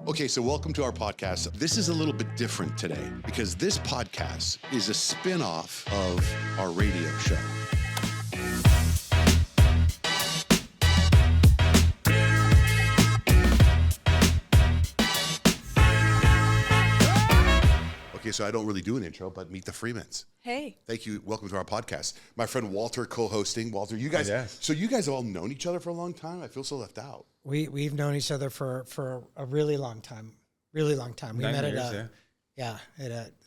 Okay, so welcome to our podcast. This is a little bit different today because this podcast is a spin-off of our radio show. Okay, so I don't really do an intro, but meet the Freemans. Hey. Thank you. Welcome to our podcast. My friend Walter co-hosting. Walter, you guys, So you guys have all known each other for a long time? I feel so left out. We've known each other for a really long time. Really long time. We met at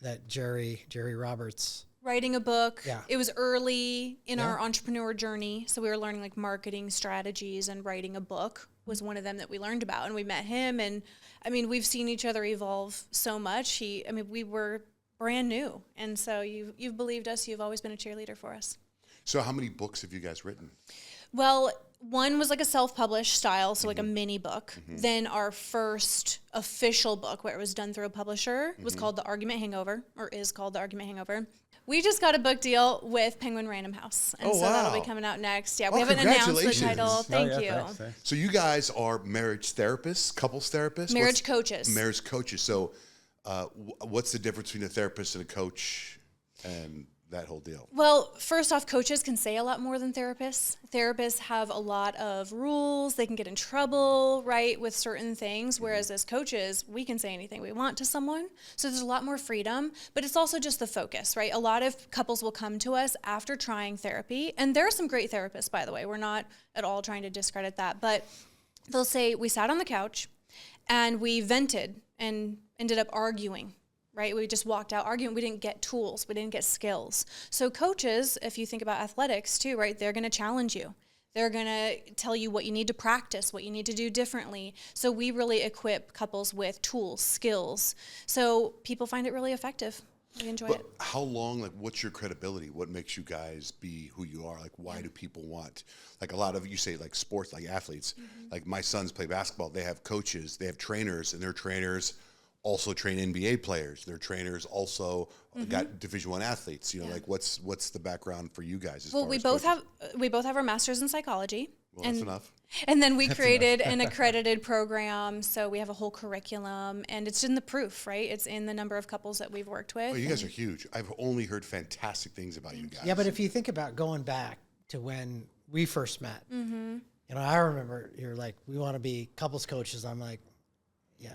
that Jerry Roberts. Writing a book. Yeah. It was early in our entrepreneur journey. So we were learning like marketing strategies, and writing a book was one of them that we learned about. And we met him, and I mean, we've seen each other evolve so much. We were brand new. And so you've believed us. You've always been a cheerleader for us. So how many books have you guys written? Well, one was like a self-published style, so like a mini book. Then our first official book, where it was done through a publisher, was called The Argument Hangover, or is called The Argument Hangover. We just got a book deal with Penguin Random House, and so that'll be coming out next. Yeah, we haven't announced the title. Thank you. Thanks. So you guys are marriage therapists, couples therapists? Marriage coaches. Marriage coaches. So what's the difference between a therapist and a coach and that whole deal? Well, first off, coaches can say a lot more than therapists. Therapists have a lot of rules. They can get in trouble, right, with certain things, whereas as coaches, we can say anything we want to someone. So there's a lot more freedom, but it's also just the focus, right? A lot of couples will come to us after trying therapy, and there are some great therapists, by the way. We're not at all trying to discredit that, but they'll say, we sat on the couch and we vented and ended up arguing. Right? We just walked out arguing. We didn't get tools. We didn't get skills. So coaches, if you think about athletics too, right, they're going to challenge you. They're going to tell you what you need to practice, what you need to do differently. So we really equip couples with tools, skills. So people find it really effective. We enjoy it. How long, like, what's your credibility? What makes you guys be who you are? Like, why do people want, like a lot of, you say like sports, like athletes, like my sons play basketball. They have coaches, they have trainers, and their trainers also train NBA players. Their trainers also got Division I athletes. You know, like what's the background for you guys? Well, we both have our masters in psychology. Well, that's enough. And then we created an accredited program. So we have a whole curriculum, and it's in the proof, right? It's in the number of couples that we've worked with. Oh, you guys are huge. I've only heard fantastic things about you guys. Yeah, but if you think about going back to when we first met, you know, I remember you're like, we want to be couples coaches. I'm like, yeah.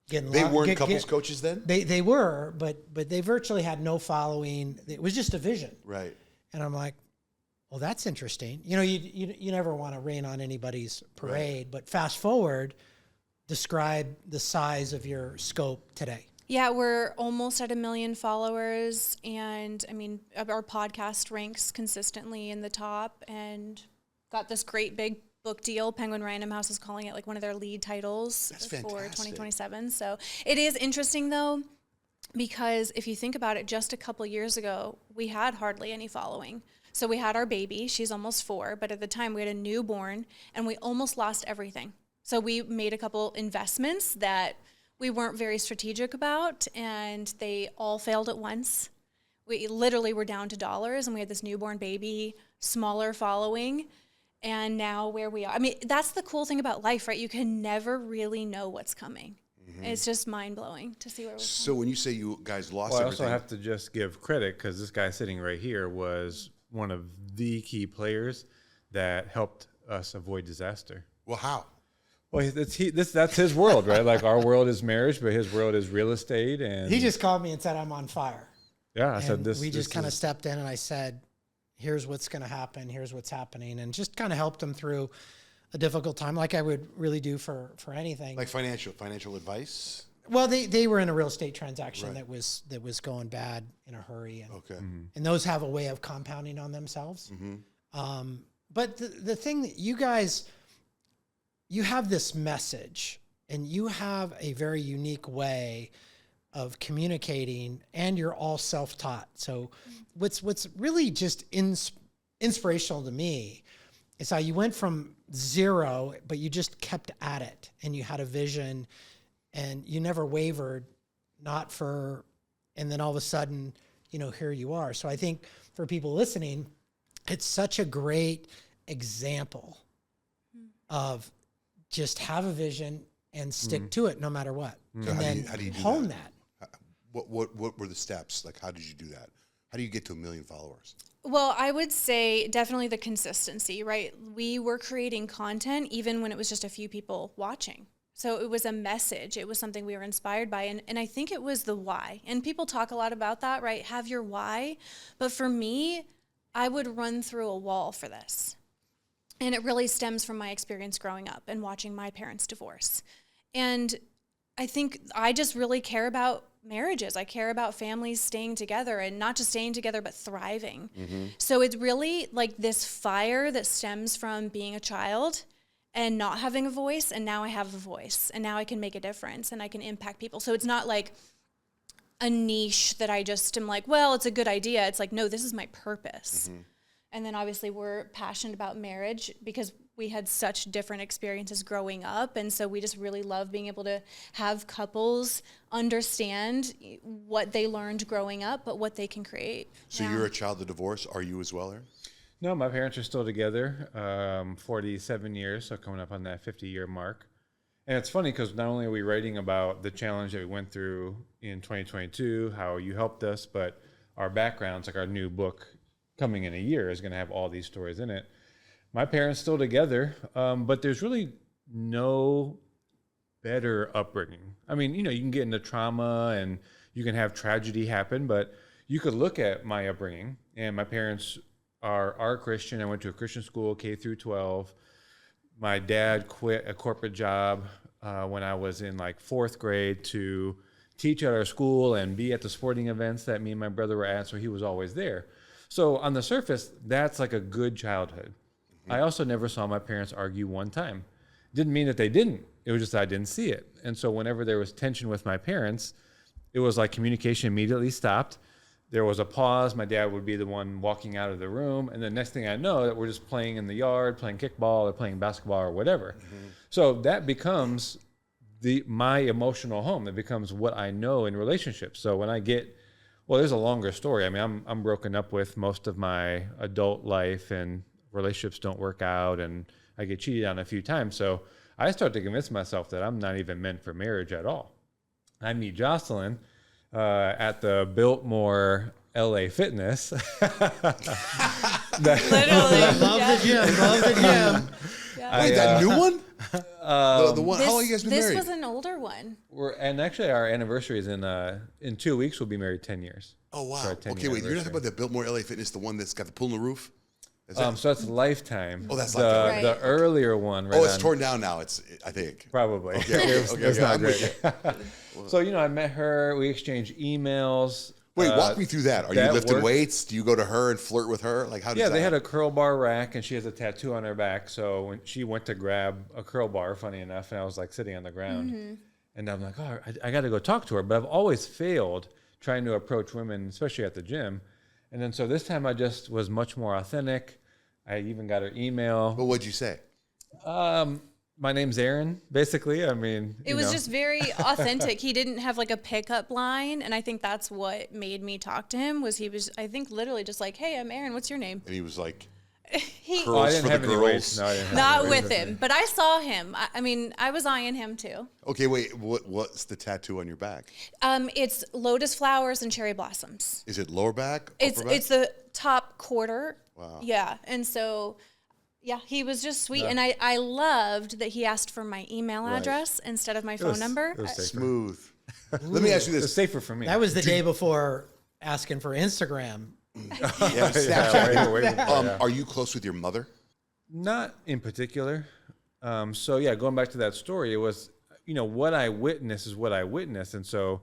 They weren't couples coaches then? They were, but they virtually had no following. It was just a vision. Right. And I'm like, well, that's interesting. You know, you never want to rain on anybody's parade, but fast forward, describe the size of your scope today. Yeah, we're almost at 1 million followers, and I mean, our podcast ranks consistently in the top, and got this great big book deal. Penguin Random House is calling it like one of their lead titles for 2027. So it is interesting though, because if you think about it, just a couple years ago, we had hardly any following. So we had our baby, she's almost 4, but at the time we had a newborn, and we almost lost everything. So we made a couple investments that we weren't very strategic about, and they all failed at once. We literally were down to dollars, and we had this newborn baby, smaller following. And now where we are, I mean, that's the cool thing about life, right? You can never really know what's coming. It's just mind-blowing to see where we're So when you say you guys lost I everything. also have to just give credit, because this guy sitting right here was one of the key players that helped us avoid disaster. Well, how? Well, that's his world, right? Like our world is marriage, but his world is real estate. And he just called me and said, I'm on fire. Yeah, I said and this. We just kind of stepped in, and I said, here's what's going to happen. Here's what's happening. And just kind of helped them through a difficult time, like I would really do for anything. Like financial advice? Well, they were in a real estate transaction that was going bad in a hurry. And, and those have a way of compounding on themselves. But the thing that you guys, you have this message, and you have a very unique way of communicating, and you're all self-taught. So what's really just inspirational to me is how you went from zero, but you just kept at it, and you had a vision, and you never wavered, and then all of a sudden, you know, here you are. So I think for people listening, it's such a great example of just have a vision and stick to it no matter what. So And then how do you do hone that? that. What were the steps? Like, how did you do that? How do you get to 1 million followers? Well, I would say definitely the consistency, right? We were creating content even when it was just a few people watching. So it was a message. It was something we were inspired by. And I think it was the why. And people talk a lot about that, right? Have your why. But for me, I would run through a wall for this. And it really stems from my experience growing up and watching my parents divorce. And I think I just really care about marriages. I care about families staying together, and not just staying together, but thriving. So it's really like this fire that stems from being a child and not having a voice. And now I have a voice, and now I can make a difference and I can impact people. So it's not like a niche that I just am like, well, it's a good idea. It's like, no, this is my purpose. And then obviously we're passionate about marriage because we had such different experiences growing up. And so we just really love being able to have couples understand what they learned growing up, but what they can create. So you're a child of divorce. Are you as well, Aaron? No, my parents are still together, 47 years, so coming up on that 50-year mark. And it's funny because not only are we writing about the challenge that we went through in 2022, how you helped us, but our backgrounds, like our new book coming in a year, is going to have all these stories in it. My parents still together, but there's really no better upbringing. I mean, you can get into trauma and you can have tragedy happen, but you could look at my upbringing, and my parents are Christian. I went to a Christian school, K through 12. My dad quit a corporate job when I was in like 4th grade to teach at our school and be at the sporting events that me and my brother were at, so he was always there. So on the surface, that's like a good childhood. I also never saw my parents argue one time. Didn't mean that they didn't. It was just I didn't see it. And so whenever there was tension with my parents, it was like communication immediately stopped. There was a pause. My dad would be the one walking out of the room. And the next thing I know, that we're just playing in the yard, playing kickball or playing basketball or whatever. So that becomes my emotional home. That becomes what I know in relationships. So when I get, well, there's a longer story. I mean, I'm broken up with most of my adult life, and relationships don't work out, and I get cheated on a few times. So I start to convince myself that I'm not even meant for marriage at all. I meet Jocelyn at the Biltmore LA Fitness. Literally. Love the gym. Love the gym. Wait, that new one? The one. How long you guys been This married? was an older one. And actually our anniversary is in 2 weeks. We'll be married 10 years. Oh wow. So our 10-year Okay, wait. You're not talking anniversary. about the Biltmore LA Fitness, the one that's got the pool on the roof? Is that- So that's Lifetime. Oh, that's the, Lifetime. Right. The earlier one. Right oh, it's on- torn down now. I think. Probably. Okay, It's not I'm with great. So, I met her. We exchanged emails. Wait, walk me through that. Are you that lifting worked. weights? Do you go to her and flirt with her? Like, how does Yeah, that? they had a curl bar rack, and she has a tattoo on her back. So when she went to grab a curl bar, funny enough, and I was like sitting on the ground, and I'm like, oh, I got to go talk to her. But I've always failed trying to approach women, especially at the gym. And then so this time I just was much more authentic. I even got her email. But what'd you say? My name's Aaron, basically. I mean, It was just very authentic. He didn't have like a pickup line, and I think that's what made me talk to him. Was he was, I think, literally just like, "Hey, I'm Aaron. What's your name?" And he was like, He Curl- Oh, I Girls didn't for have the any girls. weights. No, I didn't have not any weights. with him, but I saw him. I mean, I was eyeing him too. okay, wait, what's the tattoo on your back? It's lotus flowers and cherry blossoms. Is it lower back? It's upper back? it's the top quarter. Wow. Yeah, and so. Yeah, he was just sweet, and I loved that he asked for my email address instead of my phone number. It was safer. Smooth. Let me ask you It was this. safer for me. That was the day before asking for Instagram. Yeah, Yeah, Snapchat. way before, yeah. Are you close with your mother? Not in particular. So yeah, going back to that story, it was, what I witness is what I witness. And so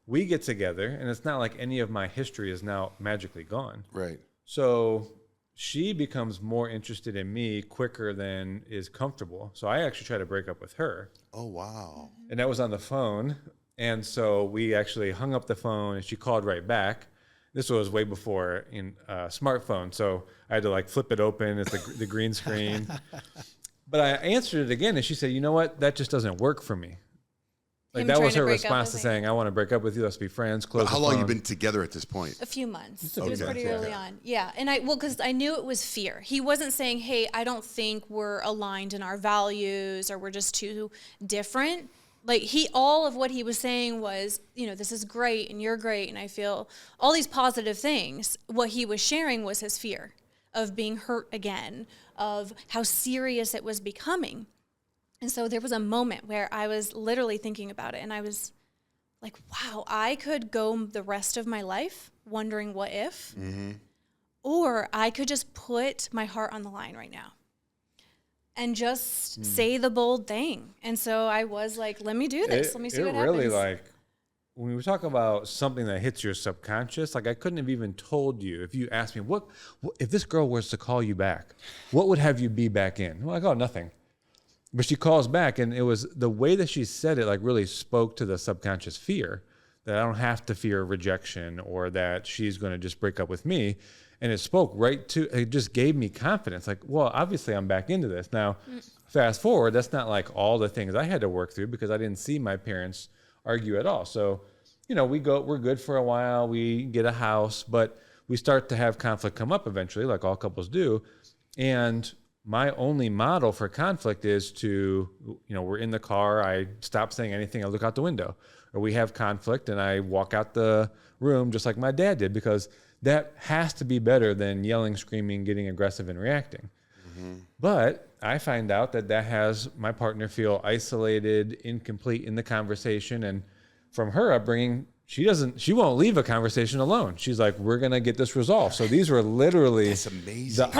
we get together, and it's not like any of my history is now magically gone. Right. So she becomes more interested in me quicker than is comfortable. So I actually try to break up with her. Oh, wow. And that was on the phone. And so we actually hung up the phone, and she called right back. This was way before in smartphone. So I had to like flip it open. It's the green screen. But I answered it again, and she said, "You know what? That just doesn't work for me." Like Him that was trying to her break up response to with saying, "I want to break up with you. Let's be friends." Close. How the long you phone. been together at this point? A few months. a It was few pretty months, early on. Yeah. And because I knew it was fear. He wasn't saying, "Hey, I don't think we're aligned in our values or we're just too different." like all of what he was saying was, you know, this is great and you're great and I feel all these positive things. What he was sharing was his fear of being hurt again, of how serious it was becoming. And so there was a moment where I was literally thinking about it and I was like, wow, I could go the rest of my life wondering what if, or I could just put my heart on the line right now and just say the bold thing. And so I was like, let me do this. Let me see what happens. It really, like, when we talk about something that hits your subconscious, like I couldn't have even told you if you asked me, what if this girl was to call you back, what would have you be back in? I'm like, oh, nothing. But she calls back, and it was the way that she said it, like really spoke to the subconscious fear that I don't have to fear rejection or that she's going to just break up with me. And it spoke right to, it just gave me confidence. Like, well, obviously I'm back into this. Now, fast forward, that's not like all the things I had to work through because I didn't see my parents argue at all. So, you know, we're good for a while. We get a house, but we start to have conflict come up eventually, like all couples do. And my only model for conflict is to, you know, we're in the car, I stop saying anything, I look out the window. Or we have conflict and I walk out the room just like my dad did, because that has to be better than yelling, screaming, getting aggressive and reacting. But I find out that has my partner feel isolated, incomplete in the conversation. And from her upbringing, she won't leave a conversation alone. She's like, we're going to get this resolved. So these were literally the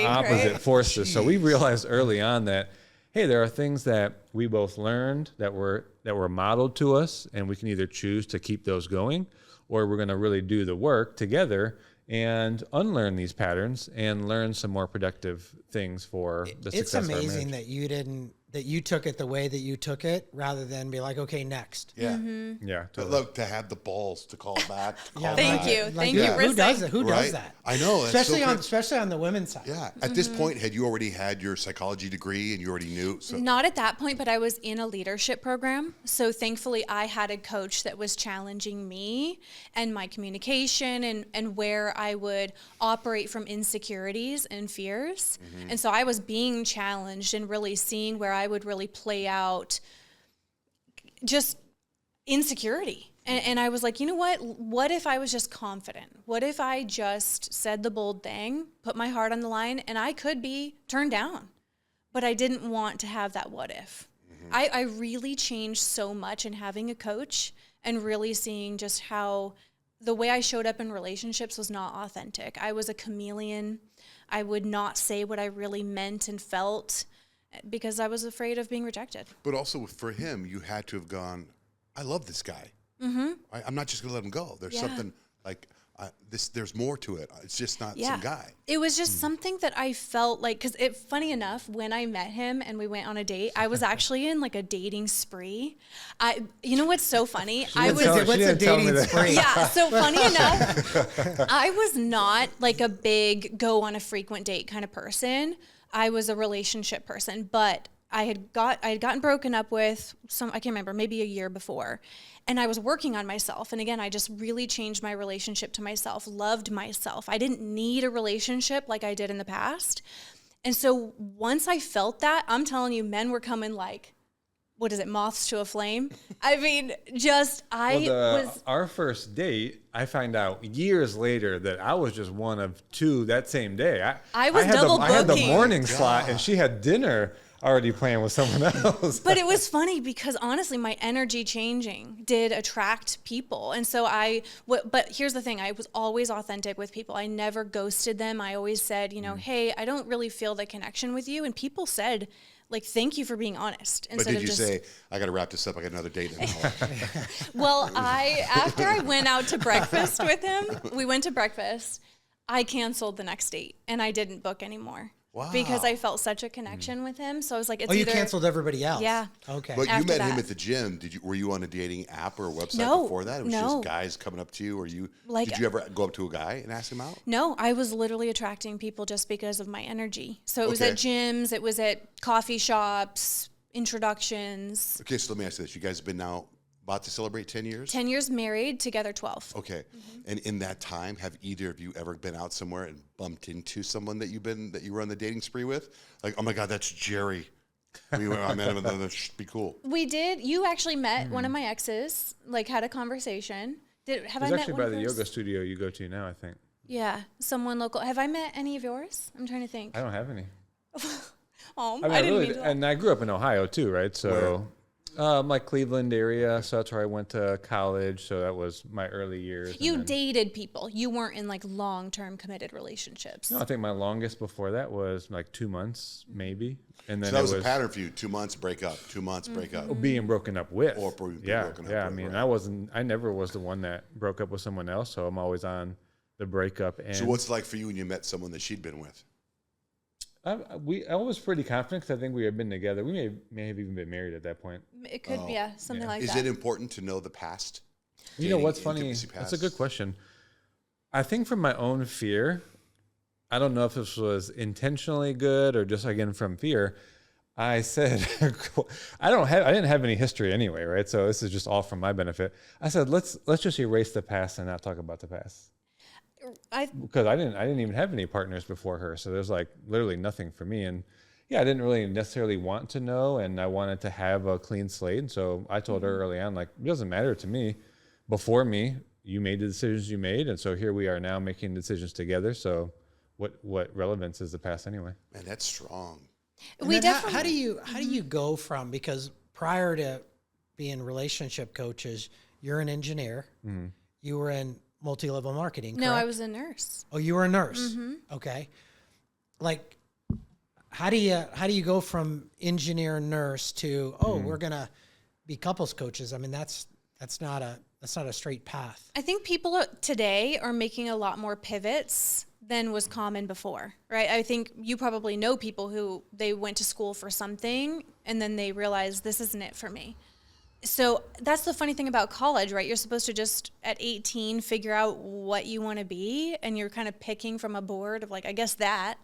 opposite forces. Jeez. So we realized early on that, hey, there are things that we both learned that were modeled to us, and we can either choose to keep those going, or we're going to really do the work together and unlearn these patterns and learn some more productive things for the success of our marriage. It's amazing that you took it the way that you took it rather than be like, okay, next. Yeah. Yeah. Totally. Look, to have the balls to call back. Thank you. Who does that? Who does that? I know. Especially on the women's side. Yeah. At this point, had you already had your psychology degree and you already knew? So. Not at that point, but I was in a leadership program. So thankfully I had a coach that was challenging me and my communication and where I would operate from insecurities and fears. And so I was being challenged and really seeing where I would really play out just insecurity. And I was like, you know what if I was just confident? What if I just said the bold thing, put my heart on the line, and I could be turned down? But I didn't want to have that what if. I really changed so much in having a coach and really seeing just how the way I showed up in relationships was not authentic. I was a chameleon. I would not say what I really meant and felt, because I was afraid of being rejected. But also for him, you had to have gone, I love this guy. I'm not just going to let him go. There's something like there's more to it. It's just not some guy. It was just something that I felt like, because funny enough, when I met him and we went on a date, I was actually in like a dating spree. You know what's so funny? What's a dating spree? Yeah, so funny enough, I was not like a big go on a frequent date kind of person. I was a relationship person, but I had gotten broken up with I can't remember, maybe a year before. And I was working on myself. And again, I just really changed my relationship to myself, loved myself. I didn't need a relationship like I did in the past. And so once I felt that, I'm telling you, men were coming like, what is it, moths to a flame? I mean, our first date, I find out years later that I was just one of two that same day. I had the morning slot, and she had dinner already planned with someone else. But it was funny because honestly, my energy changing did attract people. And so but here's the thing, I was always authentic with people. I never ghosted them. I always said, hey, I don't really feel the connection with you. And people said, like, thank you for being honest. But did you say, I got to wrap this up, I got another date in an hour? Well, after I went out to breakfast with him, we went to breakfast, I canceled the next date and I didn't book anymore. Wow. Because I felt such a connection with him. So I was like, you canceled everybody else? Yeah. Okay. But you met him at the gym. Were you on a dating app or a website before that? It was just guys coming up to you, or did you ever go up to a guy and ask him out? No, I was literally attracting people just because of my energy. So it was at gyms, it was at coffee shops, introductions. Okay, so let me ask you this. You guys have been now about to celebrate 10 years? 10 years married, together 12. Okay. And in that time, have either of you ever been out somewhere and bumped into someone that you were on the dating spree with? Like, oh my God, that's Jerry. I met him and then be cool. We did. You actually met one of my exes, like had a conversation. Have It's I met actually one by of the yours? yoga studio you go to now, I think. Yeah, someone local. Have I met any of yours? I'm trying to think. I don't have any. Oh, I mean, I didn't really, mean to. and I grew up in Ohio too, right? So, like Cleveland area. So that's where I went to college. So that was my early years. and You then- dated people. You weren't in like long-term committed relationships. No, I think my longest before that was like 2 months, maybe. And then So that it was a pattern for you. 2 months, break up. 2 months, break up. being broken up with. Or being yeah, broken up yeah. with, I mean, right. I never was the one that broke up with someone else. So I'm always on the breakup. And So what's it like for you when you met someone that she'd been with? I was pretty confident because I think we had been together. We may have even been married at that point. It could be, yeah, something like Is that. it important to know the past? You know Dating, what's funny? intimacy That's a past? good question. I think from my own fear, I don't know if this was intentionally good or just again from fear. I said, I didn't have any history anyway, right? So this is just all for my benefit. I said, let's just erase the past and not talk about the past. Because I didn't even have any partners before her, so there's like literally nothing for me. And yeah, I didn't really necessarily want to know, and I wanted to have a clean slate. And so I told her early on, like, it doesn't matter to me. Before me, you made the decisions you made, and so here we are now making decisions together. So what relevance is the past anyway? Man, that's strong. And We then definitely. how do you go from, because prior to being relationship coaches, you're an engineer. You were in multi-level marketing. No, I correct? was a nurse. Oh, you were a nurse. Okay. Like, how do you go from engineer nurse to, we're gonna be couples coaches? I mean, that's not a straight path. I think people today are making a lot more pivots than was common before, right? I think you probably know people who they went to school for something and then they realized this isn't it for me. So that's the funny thing about college, right? You're supposed to just at 18 figure out what you want to be, and you're kind of picking from a board of like, I guess that.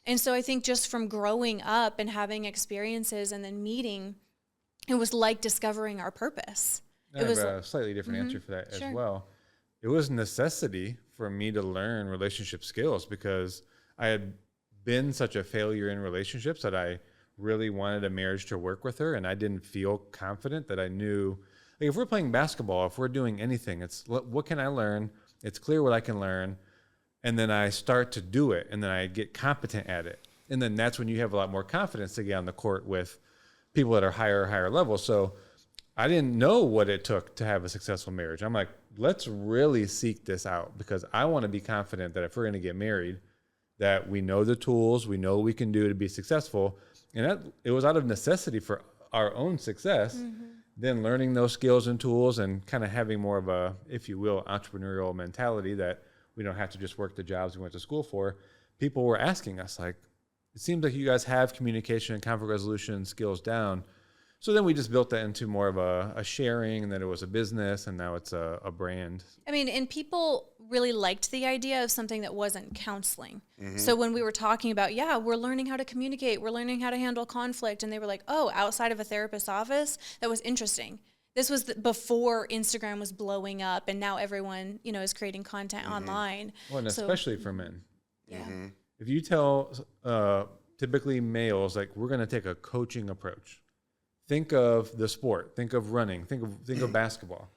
And so I think just from growing up and having experiences and then meeting, it was like discovering our purpose. I have a slightly different answer for that Sure. as well. It was necessity for me to learn relationship skills because I had been such a failure in relationships that I really wanted a marriage to work with her, and I didn't feel confident that I knew. Like if we're playing basketball, if we're doing anything, it's what can I learn? It's clear what I can learn, and then I start to do it, and then I get competent at it, and then that's when you have a lot more confidence to get on the court with people that are higher level. So I didn't know what it took to have a successful marriage. I'm like, let's really seek this out because I want to be confident that if we're going to get married, that we know the tools, we know what we can do to be successful. And it was out of necessity for our own success, then learning those skills and tools and kind of having more of a, if you will, entrepreneurial mentality that we don't have to just work the jobs we went to school for. People were asking us, like, it seems like you guys have communication and conflict resolution skills down. So then we just built that into more of a sharing, and then it was a business, and now it's a brand. I mean, and people really liked the idea of something that wasn't counseling. So when we were talking about, we're learning how to communicate, we're learning how to handle conflict, and they were like, oh, outside of a therapist's office, that was interesting. This was before Instagram was blowing up, and now everyone, is creating content online. Well, and So- especially for men. Yeah. If you tell typically males, like, we're going to take a coaching approach. Think of the sport. Think of running. Think of basketball.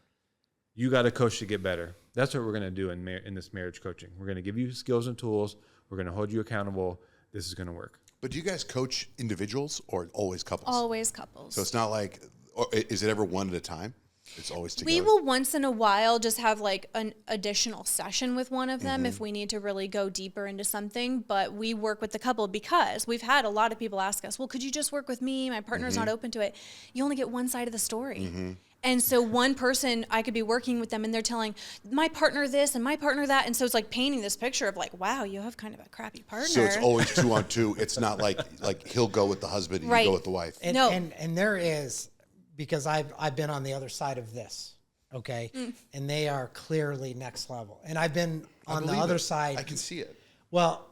You got to coach to get better. That's what we're going to do in this marriage coaching. We're going to give you skills and tools. We're going to hold you accountable. This is going to work. But do you guys coach individuals or always couples? Always couples. So it's not like, or is it ever one at a time? It's always together. We will once in a while just have like an additional session with one of them if we need to really go deeper into something. But we work with the couple because we've had a lot of people ask us, well, could you just work with me? My partner's not open to it. You only get one side of the story. And so one person, I could be working with them and they're telling my partner this and my partner that. And so it's like painting this picture of like, wow, you have kind of a crappy partner. So it's always 2 on 2. It's not like he'll go with the husband and Right. you go with the wife. And, No. and there is, because I've been on the other side of this, okay, and they are clearly next level. And I've been on the believe other it. side. I can see it. Well,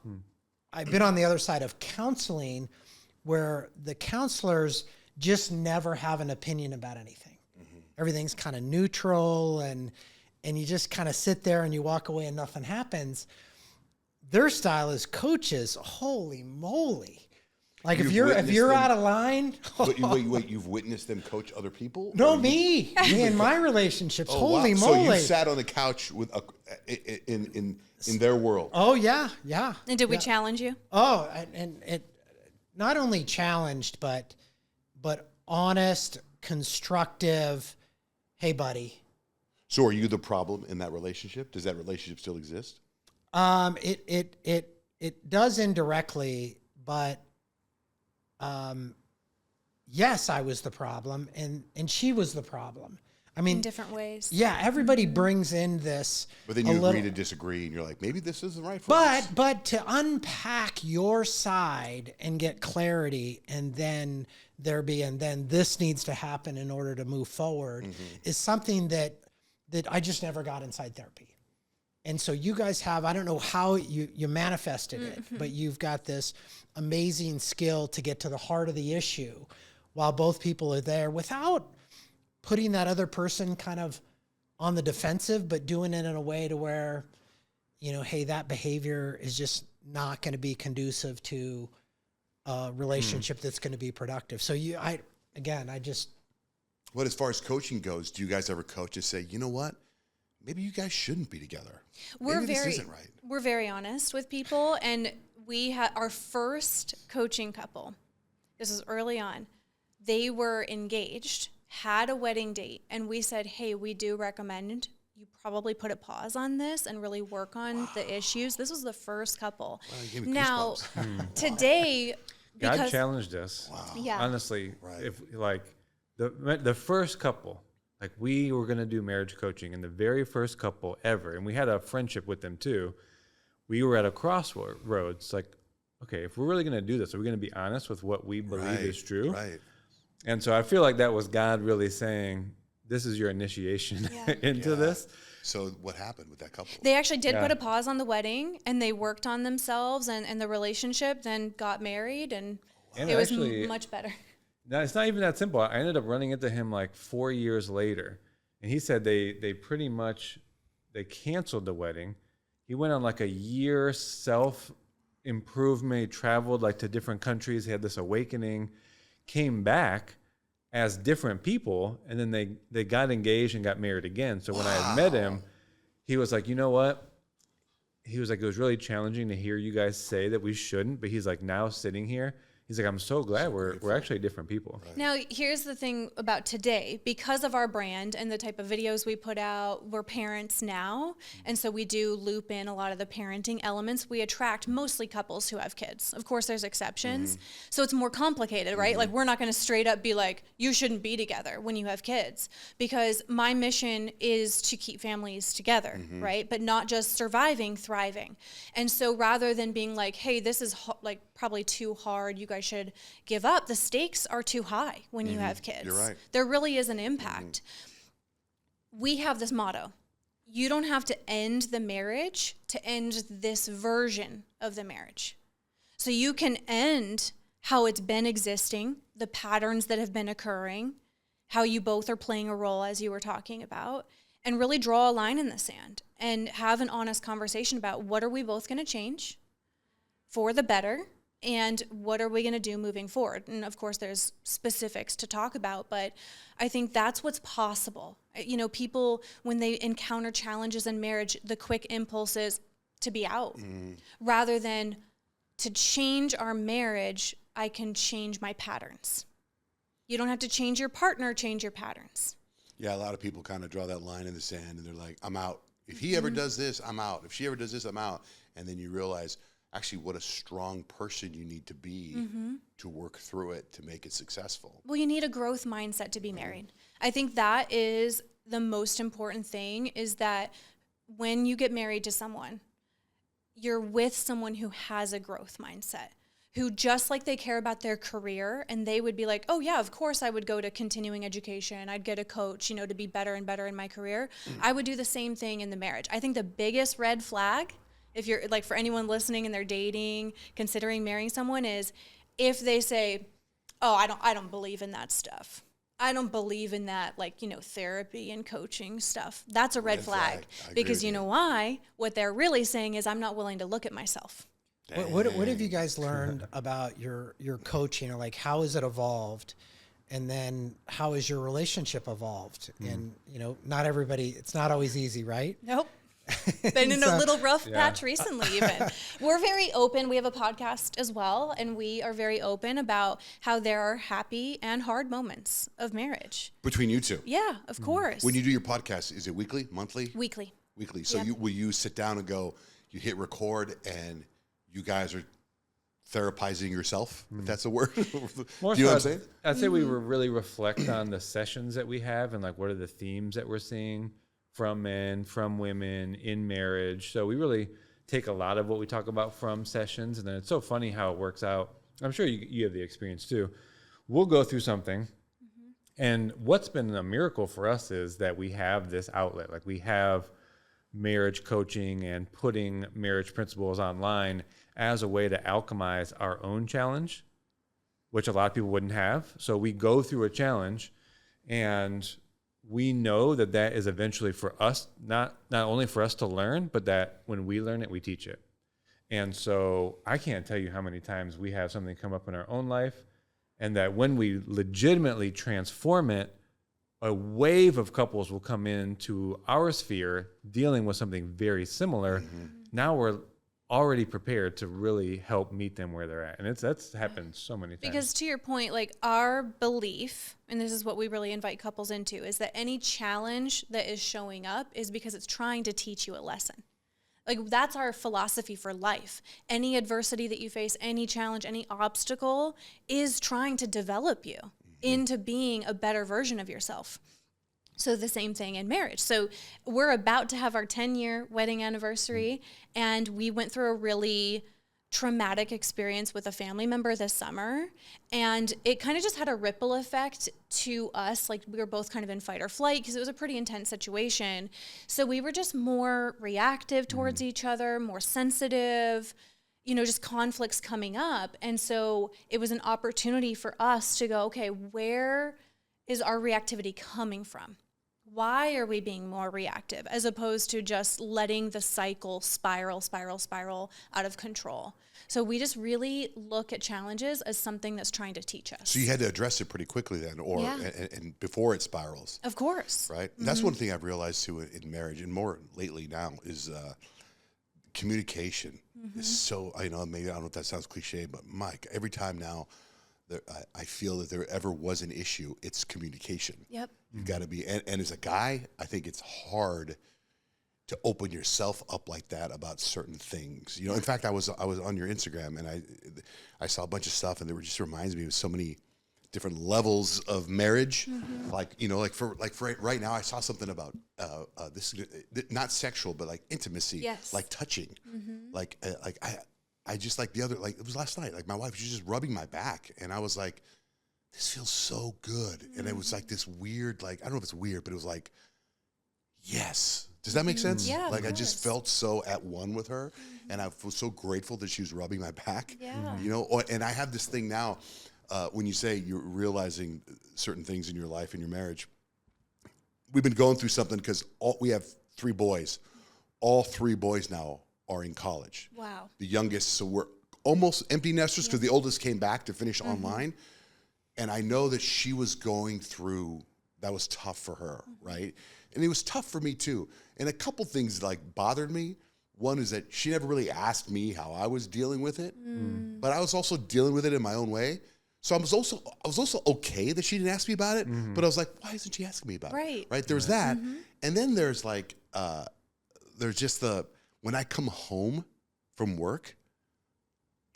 I've been on the other side of counseling, where the counselors just never have an opinion about anything. Everything's kind of neutral, and you just kind of sit there and you walk away and nothing happens. Their style as coaches, holy moly. Like if You've you're witnessed out of line, wait, you've witnessed them coach other people? no, Or you- me in my relationships. Oh, Holy wow. moly! So you sat on the couch with in their world. Oh yeah. And did we challenge you? Oh, and it not only challenged, but honest, constructive. Hey, buddy. So are you the problem in that relationship? Does that relationship still exist? It does indirectly, but yes, I was the problem, and she was the problem. I mean, In different ways. yeah, everybody brings in this. But then a you agree little- to disagree, and you're like, maybe this isn't right for us. But to unpack your side and get clarity, and then this needs to happen in order to move forward, is something that I just never got inside therapy. And so you guys have, I don't know how you manifested it, but you've got this amazing skill to get to the heart of the issue while both people are there without putting that other person kind of on the defensive, but doing it in a way to where, hey, that behavior is just not going to be conducive to a relationship that's going to be productive. So What, as far as coaching goes, do you guys ever coach and say, you know what? Maybe you guys shouldn't be together. Maybe this isn't right. We're very honest with people, and we had our first coaching couple. This was early on. They were engaged, had a wedding date, and we said, hey, we do recommend you probably put a pause on this and really work on the issues. This was the first couple. Wow, you gave me Now, goosebumps. today, God because challenged us. yeah, Honestly, Right. if like the first couple, like we were going to do marriage coaching, and the very first couple ever, and we had a friendship with them too. We were at a crossroads. Like, okay, if we're really going to do this, are we going to be honest with what we believe is true? Right. And so I feel like that was God really saying, this is your initiation into this. So what happened with that couple? they actually did put a pause on the wedding, and they worked on themselves and the relationship, then got married, and And it was actually, much better. No, it's not even that simple. I ended up running into him like 4 years later, and he said they pretty much they canceled the wedding. He went on like a year self improvement. He traveled like to different countries. He had this awakening, came back as different people, and then they got engaged and got married again. So when I had met him, he was like, you know what? He was like, it was really challenging to hear you guys say that we shouldn't, but he's like, now sitting here, he's like, I'm so glad we're actually different people. Right. Now, here's the thing about today. Because of our brand and the type of videos we put out, we're parents now. And so we do loop in a lot of the parenting elements. We attract mostly couples who have kids. Of course, there's exceptions. So it's more complicated, right? Like, we're not going to straight up be like, you shouldn't be together when you have kids. Because my mission is to keep families together, right? But not just surviving, thriving. And so rather than being like, hey, this is like probably too hard, you guys should give up, the stakes are too high when you have kids. You're right. There really is an impact. We have this motto: you don't have to end the marriage to end this version of the marriage. So you can end how it's been existing, the patterns that have been occurring, how you both are playing a role, as you were talking about, and really draw a line in the sand and have an honest conversation about what are we both going to change for the better, and what are we going to do moving forward? And of course, there's specifics to talk about, but I think that's what's possible. You know, people, when they encounter challenges in marriage, the quick impulse is to be out. Rather than to change our marriage, I can change my patterns. You don't have to change your partner, change your patterns. Yeah, a lot of people kind of draw that line in the sand, and they're like, I'm out. If he ever does this, I'm out. If she ever does this, I'm out. And then you realize, actually, what a strong person you need to be to work through it to make it successful. Well, you need a growth mindset to be married. I think that is the most important thing, is that when you get married to someone, you're with someone who has a growth mindset, who just like they care about their career, and they would be like, oh yeah, of course I would go to continuing education. I'd get a coach, to be better and better in my career. I would do the same thing in the marriage. I think the biggest red flag, if you're like, for anyone listening and they're dating, considering marrying someone, is if they say, oh, I don't believe in that stuff. I don't believe in that, therapy and coaching stuff. That's a red flag. I agree Because with you you. know why? What they're really saying is, I'm not willing to look at myself. What have you guys learned about your coaching, or like how has it evolved? And then how has your relationship evolved? And, you know, not everybody, it's not always easy, right? Nope. Been in a little rough patch recently even. We're very open. We have a podcast as well, and we are very open about how there are happy and hard moments of marriage. Between you two? Yeah, of course. When you do your podcast, is it weekly, monthly? Weekly. Weekly. So will you sit down and go, you hit record and you guys are therapizing yourself, if that's a word? More Do you know what I'm so, saying? I'd say we really reflect on the sessions that we have and like what are the themes that we're seeing from men, from women in marriage. So we really take a lot of what we talk about from sessions, and then it's so funny how it works out. I'm sure you have the experience too. We'll go through something, and what's been a miracle for us is that we have this outlet. Like we have marriage coaching and putting marriage principles online as a way to alchemize our own challenge, which a lot of people wouldn't have. So we go through a challenge, and we know that that is eventually for us, not only for us to learn, but that when we learn it, we teach it. And so I can't tell you how many times we have something come up in our own life, and that when we legitimately transform it, a wave of couples will come into our sphere dealing with something very similar. Now we're already prepared to really help meet them where they're at. And that's happened so many times. Because to your point, like our belief, and this is what we really invite couples into, is that any challenge that is showing up is because it's trying to teach you a lesson. Like that's our philosophy for life. Any adversity that you face, any challenge, any obstacle is trying to develop you into being a better version of yourself. So the same thing in marriage. So we're about to have our 10-year wedding anniversary, and we went through a really traumatic experience with a family member this summer, and it kind of just had a ripple effect to us. Like we were both kind of in fight or flight because it was a pretty intense situation. So we were just more reactive towards each other, more sensitive, you know, just conflicts coming up. And so it was an opportunity for us to go, okay, where is our reactivity coming from? Why are we being more reactive as opposed to just letting the cycle spiral out of control? So we just really look at challenges as something that's trying to teach us. So you had to address it pretty quickly then, or and before it spirals. Of course. Right? That's one thing I've realized too in marriage, and more lately now, is communication. Is so, I know, maybe I don't know if that sounds cliche, but Mike, every time now I feel that there ever was an issue, it's communication. Yep. You've got to be, and as a guy, I think it's hard to open yourself up like that about certain things. You know, in fact, I was on your Instagram, and I saw a bunch of stuff, and it just reminds me of so many different levels of marriage. Like, you know, like for right now, I saw something about this, not sexual, but like intimacy, like touching, like I just like the other, like it was last night, like my wife, she was just rubbing my back, and I was like, this feels so good. And it was like this weird, like, I don't know if it's weird, but it was like, yes. Does that make sense? Yeah, like I just felt so at one with her, and I was so grateful that she was rubbing my back. Yeah. You know, and I have this thing now, when you say you're realizing certain things in your life, in your marriage, we've been going through something because we have 3 boys. All 3 boys now are in college. Wow. The youngest, so we're almost empty nesters because the oldest came back to finish online. And I know that she was going through, that was tough for her, right? And it was tough for me too. And a couple things like bothered me. One is that she never really asked me how I was dealing with it, but I was also dealing with it in my own way. So I was also okay that she didn't ask me about it, but I was like, why isn't she asking me about it? Right? There's that. And then there's like, there's just when I come home from work,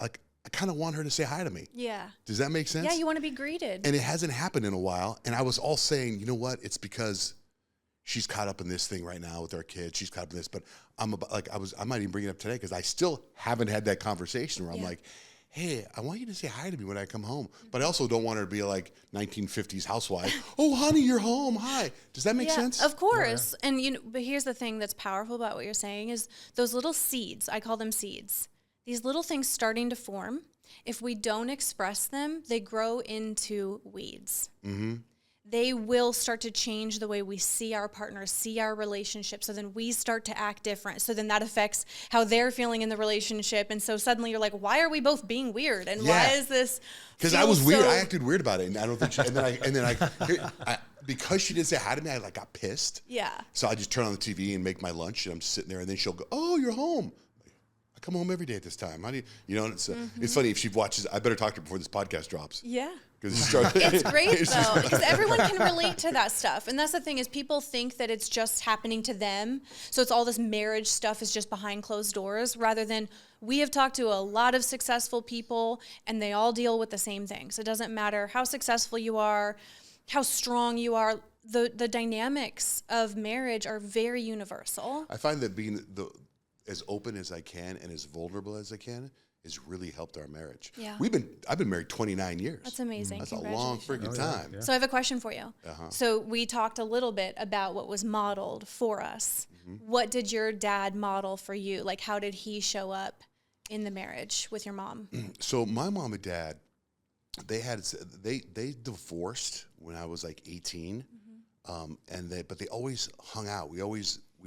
like I kind of want her to say hi to me. Yeah. Does that make sense? Yeah, you want to be greeted. And it hasn't happened in a while. And I was all saying, you know what? It's because she's caught up in this thing right now with our kids. She's caught up in this. But I might even bring it up today because I still haven't had that conversation where I'm like, hey, I want you to say hi to me when I come home. But I also don't want her to be like 1950s housewife. Oh, honey, you're home. Hi. Does that make sense? Of course. Yeah. And you know, but here's the thing that's powerful about what you're saying is those little seeds, I call them seeds. These little things starting to form, if we don't express them, they grow into weeds. they will start to change the way we see our partners, see our relationship. So then we start to act different. So then that affects how they're feeling in the relationship. And so suddenly you're like, why are we both being weird? And why is this? Because I was weird. I acted weird about it. And I don't think and then I because she didn't say hi to me, I like got pissed. Yeah. So I just turn on the TV and make my lunch, and I'm just sitting there, and then she'll go, "Oh, you're home." I come home every day at this time. How do you know? And it's funny if she watches. I better talk to her before this podcast drops. Yeah. It's great though, because everyone can relate to that stuff. And that's the thing is people think that it's just happening to them. So it's all this marriage stuff is just behind closed doors, rather than we have talked to a lot of successful people and they all deal with the same things. It doesn't matter how successful you are, how strong you are. The dynamics of marriage are very universal. I find that being as open as I can and as vulnerable as I can has really helped our marriage. Yeah. I've been married 29 years. That's amazing. That's a long freaking time. Yeah. So I have a question for you. So we talked a little bit about what was modeled for us. What did your dad model for you? Like, how did he show up in the marriage with your mom? So my mom and dad, they divorced when I was like 18, but they always hung out. We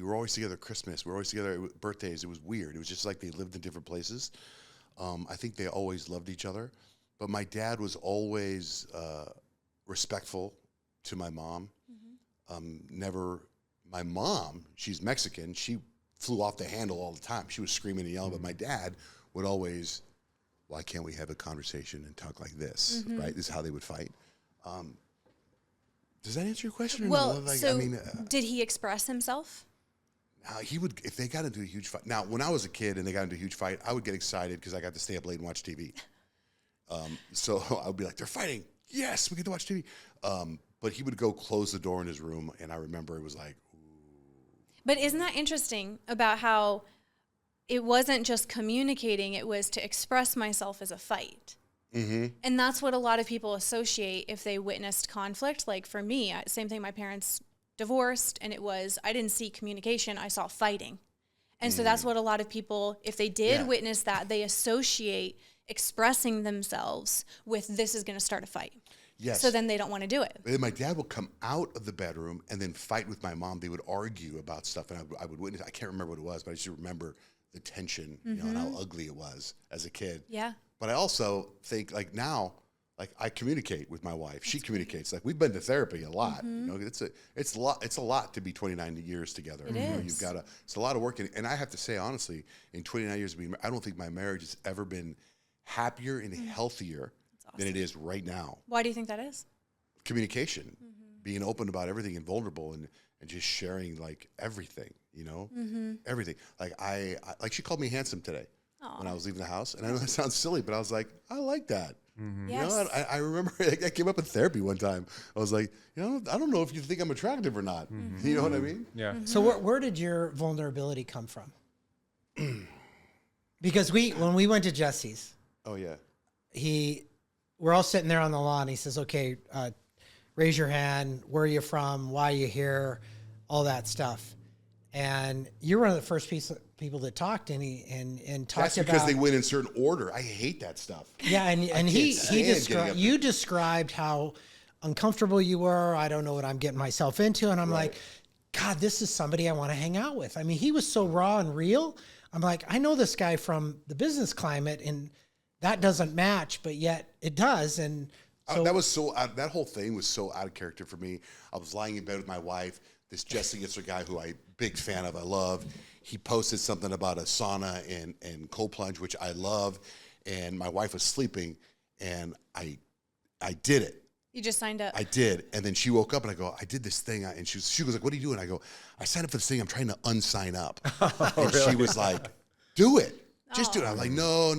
were always together at Christmas. We were always together at birthdays. It was weird. It was just like they lived in different places. I think they always loved each other. But my dad was always respectful to my mom. My mom, she's Mexican. She flew off the handle all the time. She was screaming and yelling. But my dad would always, why can't we have a conversation and talk like this, right? This is how they would fight. Does that answer your question? Or Well, no? Did he express himself? He would, if they got into a huge fight. Now, when I was a kid and they got into a huge fight, I would get excited because I got to stay up late and watch TV. So I would be like, they're fighting. Yes, we get to watch TV. But he would go close the door in his room, and I remember it was like, ooh. But isn't that interesting about how it wasn't just communicating, it was to express myself as a fight. And that's what a lot of people associate if they witnessed conflict. Like for me, same thing, my parents divorced, and it was, I didn't see communication, I saw fighting. And so that's what a lot of people, if they did witness that, they associate expressing themselves with this is going to start a fight. Yes. So then they don't want to do it. And then my dad would come out of the bedroom and then fight with my mom. They would argue about stuff, and I would witness. I can't remember what it was, but I just remember the tension, you know, and how ugly it was as a kid. Yeah. But I also think like now, like I communicate with my wife. She communicates. Like we've been to therapy a lot. You know, it's a lot to be 29 years together. It is. You've got it's a lot of work. And I have to say honestly, in 29 years of being, I don't think my marriage has ever been happier and healthier than it is right now. Why do you think that is? Communication, being open about everything and vulnerable and just sharing like everything, you know, everything. Like I like she called me handsome today when I was leaving the house. And I know that sounds silly, but I was like, I like that. Yes. You know, I remember that came up in therapy one time. I was like, you know, I don't know if you think I'm attractive or not. You know what I mean? Yeah. So where did your vulnerability come from? Because when we went to Jesse's, Oh yeah. we're all sitting there on the lawn. He says, okay, raise your hand. Where are you from? Why are you here? All that stuff. And you're one of the first people that talked, and talked That's because about, they went in certain order. I hate that stuff. Yeah, and stand you described how uncomfortable you were. I don't know what I'm getting myself into, and I'm like, God, this is somebody I want to hang out with. I mean, he was so raw and real. I'm like, I know this guy from the business climate, and that doesn't match, but yet it does. And so that was so that whole thing was so out of character for me. I was lying in bed with my wife. This Jesse Itzer guy who I big fan of, I love. He posted something about a sauna and cold plunge, which I love. And my wife was sleeping, and I did it. You just signed up. I did. And then she woke up, and I go, I did this thing. And she goes like, what are you doing? I go, I signed up for this thing. I'm trying to unsign up. And she was like, do it. Just do it. I'm like, no.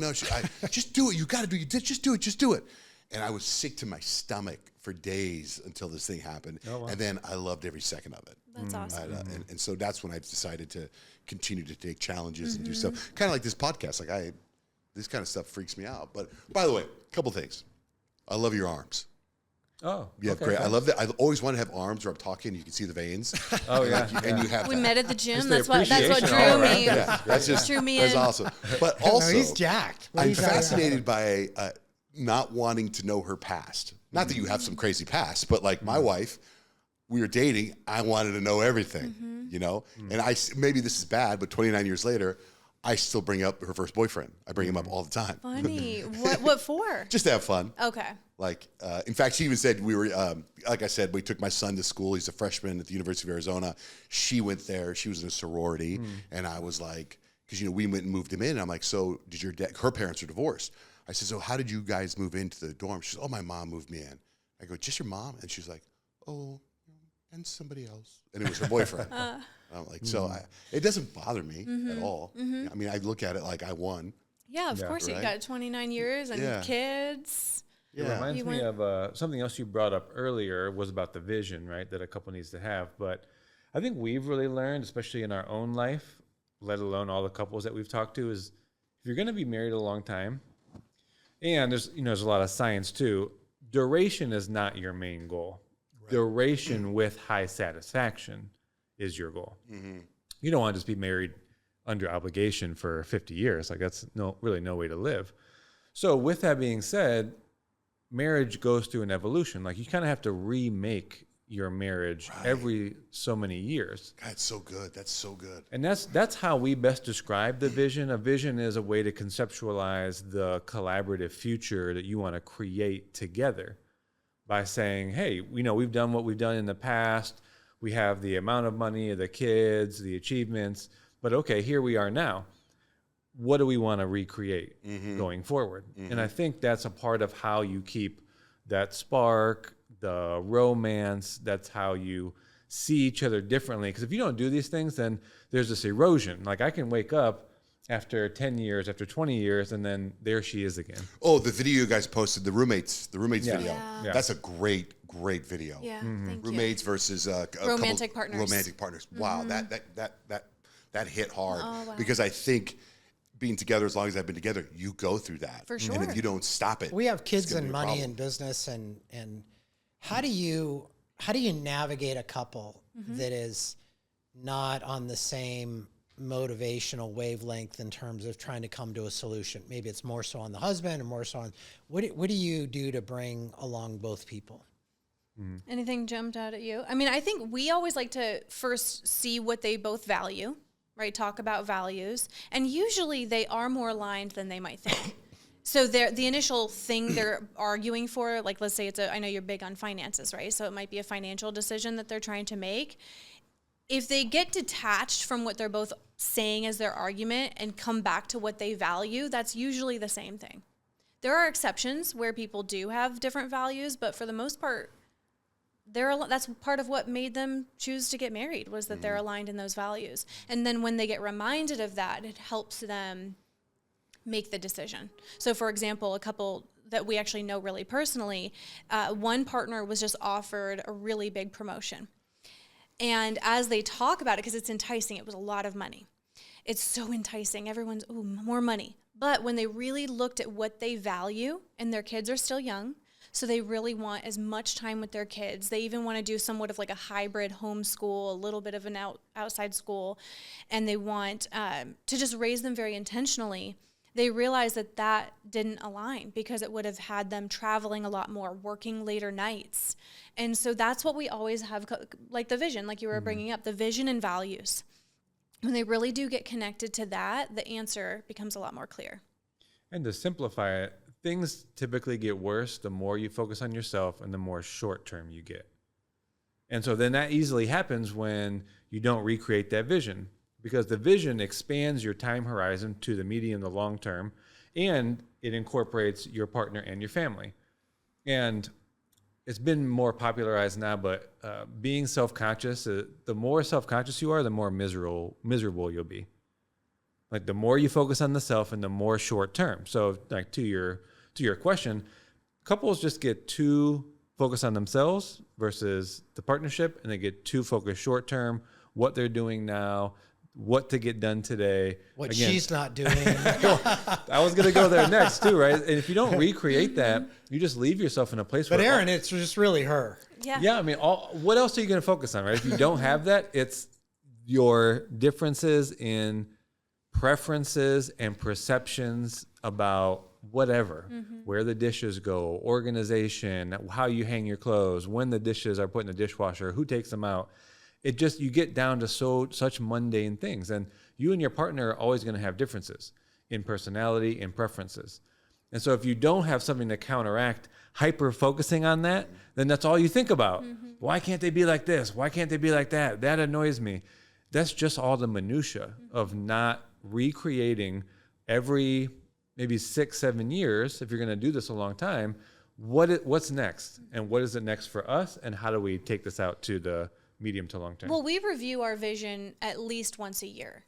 Just do it. You got to do it. Just do it. Just do it. And I was sick to my stomach for days until this thing happened. Oh, wow. And then I loved every second of it. That's awesome. And so that's when I decided to continue to take challenges and do stuff. Kind of like this podcast. Like this kind of stuff freaks me out. But by the way, a couple things. I love your arms. Oh, yeah, okay, great. Thanks. I love that. I always want to have arms where I'm talking, you can see the veins. Oh yeah, and you have. We that. met at the gym. That's what drew me. Yeah, that's just drew me that's in. awesome. But also, no, he's jacked. I'm fascinated by not wanting to know her past. Not that you have some crazy past, but like my wife, we were dating. I wanted to know everything, you know? And maybe this is bad, but 29 years later, I still bring up her first boyfriend. I bring him up all the time. Funny. What for? Just to have fun. Okay. Like, in fact, she even said like I said, we took my son to school. He's a freshman at the University of Arizona. She went there. She was in a sorority. And I was like, because, you know, we went and moved him in. And I'm like, so did your dad, her parents are divorced. I said, so how did you guys move into the dorm? She said, oh, my mom moved me in. I go, just your mom? And she's like, oh, and somebody else. And it was her boyfriend. I'm like, so it doesn't bother me at all. I mean, I look at it like I won. Yeah, of course. right? You got 29 years and kids. It reminds me of something else you brought up earlier was about the vision, right, that a couple needs to have. But I think we've really learned, especially in our own life, let alone all the couples that we've talked to, is if you're going to be married a long time, and there's a lot of science too, duration is not your main goal. Right. Duration with high satisfaction is your goal. You don't want to just be married under obligation for 50 years. Like that's really no way to live. So with that being said, marriage goes through an evolution. Like you kind of have to remake your marriage every so many years. God, it's so good. That's so good. And that's how we best describe the vision. A vision is a way to conceptualize the collaborative future that you want to create together by saying, hey, we've done what we've done in the past. We have the amount of money, the kids, the achievements, but okay, here we are now. What do we want to recreate going forward? And I think that's a part of how you keep that spark, the romance. That's how you see each other differently. Because if you don't do these things, then there's this erosion. Like I can wake up after 10 years, after 20 years, and then there she is again. Oh, the video you guys posted, the roommates video. Yeah. That's a great video. Yeah, thank Roommates versus romantic partners. Romantic partners. Wow, that hit hard because I think being together as long as I've been together, you go through that. For sure. And if you don't stop it, We have kids it's gonna and be a money problem. and business and how do you navigate a couple that is not on the same motivational wavelength in terms of trying to come to a solution? Maybe it's more so on the husband or more so on what do you do to bring along both people? Anything jumped out at you? I mean, I think we always like to first see what they both value, right? Talk about values. And usually they are more aligned than they might think. So the initial thing they're arguing for, like let's say I know you're big on finances, right? So it might be a financial decision that they're trying to make. If they get detached from what they're both saying as their argument and come back to what they value, that's usually the same thing. There are exceptions where people do have different values, but for the most part, that's part of what made them choose to get married was that they're aligned in those values. And then when they get reminded of that, it helps them make the decision. So for example, a couple that we actually know really personally, one partner was just offered a really big promotion. And as they talk about it, because it's enticing, it was a lot of money. It's so enticing. Everyone's, ooh, more money. But when they really looked at what they value, and their kids are still young, so they really want as much time with their kids. They even want to do somewhat of like a hybrid homeschool, a little bit of an outside school, and they want to just raise them very intentionally. They realized that didn't align because it would have had them traveling a lot more, working later nights. And so that's what we always have, like the vision, like you were bringing up, the vision and values. When they really do get connected to that, the answer becomes a lot more clear. And to simplify it, things typically get worse the more you focus on yourself and the more short-term you get. And so then that easily happens when you don't recreate that vision, because the vision expands your time horizon to the medium, the long term, and it incorporates your partner and your family. And it's been more popularized now, but being self-conscious, the more self-conscious you are, the more miserable you'll be. Like the more you focus on the self and the more short term. So like to your question, couples just get too focused on themselves versus the partnership, and they get too focused short term, what they're doing now, what to get done today. What she's not doing. I was going to go there next too, right? And if you don't recreate that, you just leave yourself in a place But where... Aaron, it's just really her. Yeah. I mean, what else are you going to focus on, right? If you don't have that, it's your differences in preferences and perceptions about whatever, where the dishes go, organization, how you hang your clothes, when the dishes are put in the dishwasher, who takes them out. It just, you get down to such mundane things. And you and your partner are always going to have differences in personality and preferences. And so if you don't have something to counteract hyper focusing on that, then that's all you think about. Why can't they be like this? Why can't they be like that? That annoys me. That's just all the minutia of not recreating every maybe 6-7 years, if you're going to do this a long time, what's next? And what is it next for us? And how do we take this out to the medium to long term? Well, we review our vision at least once a year.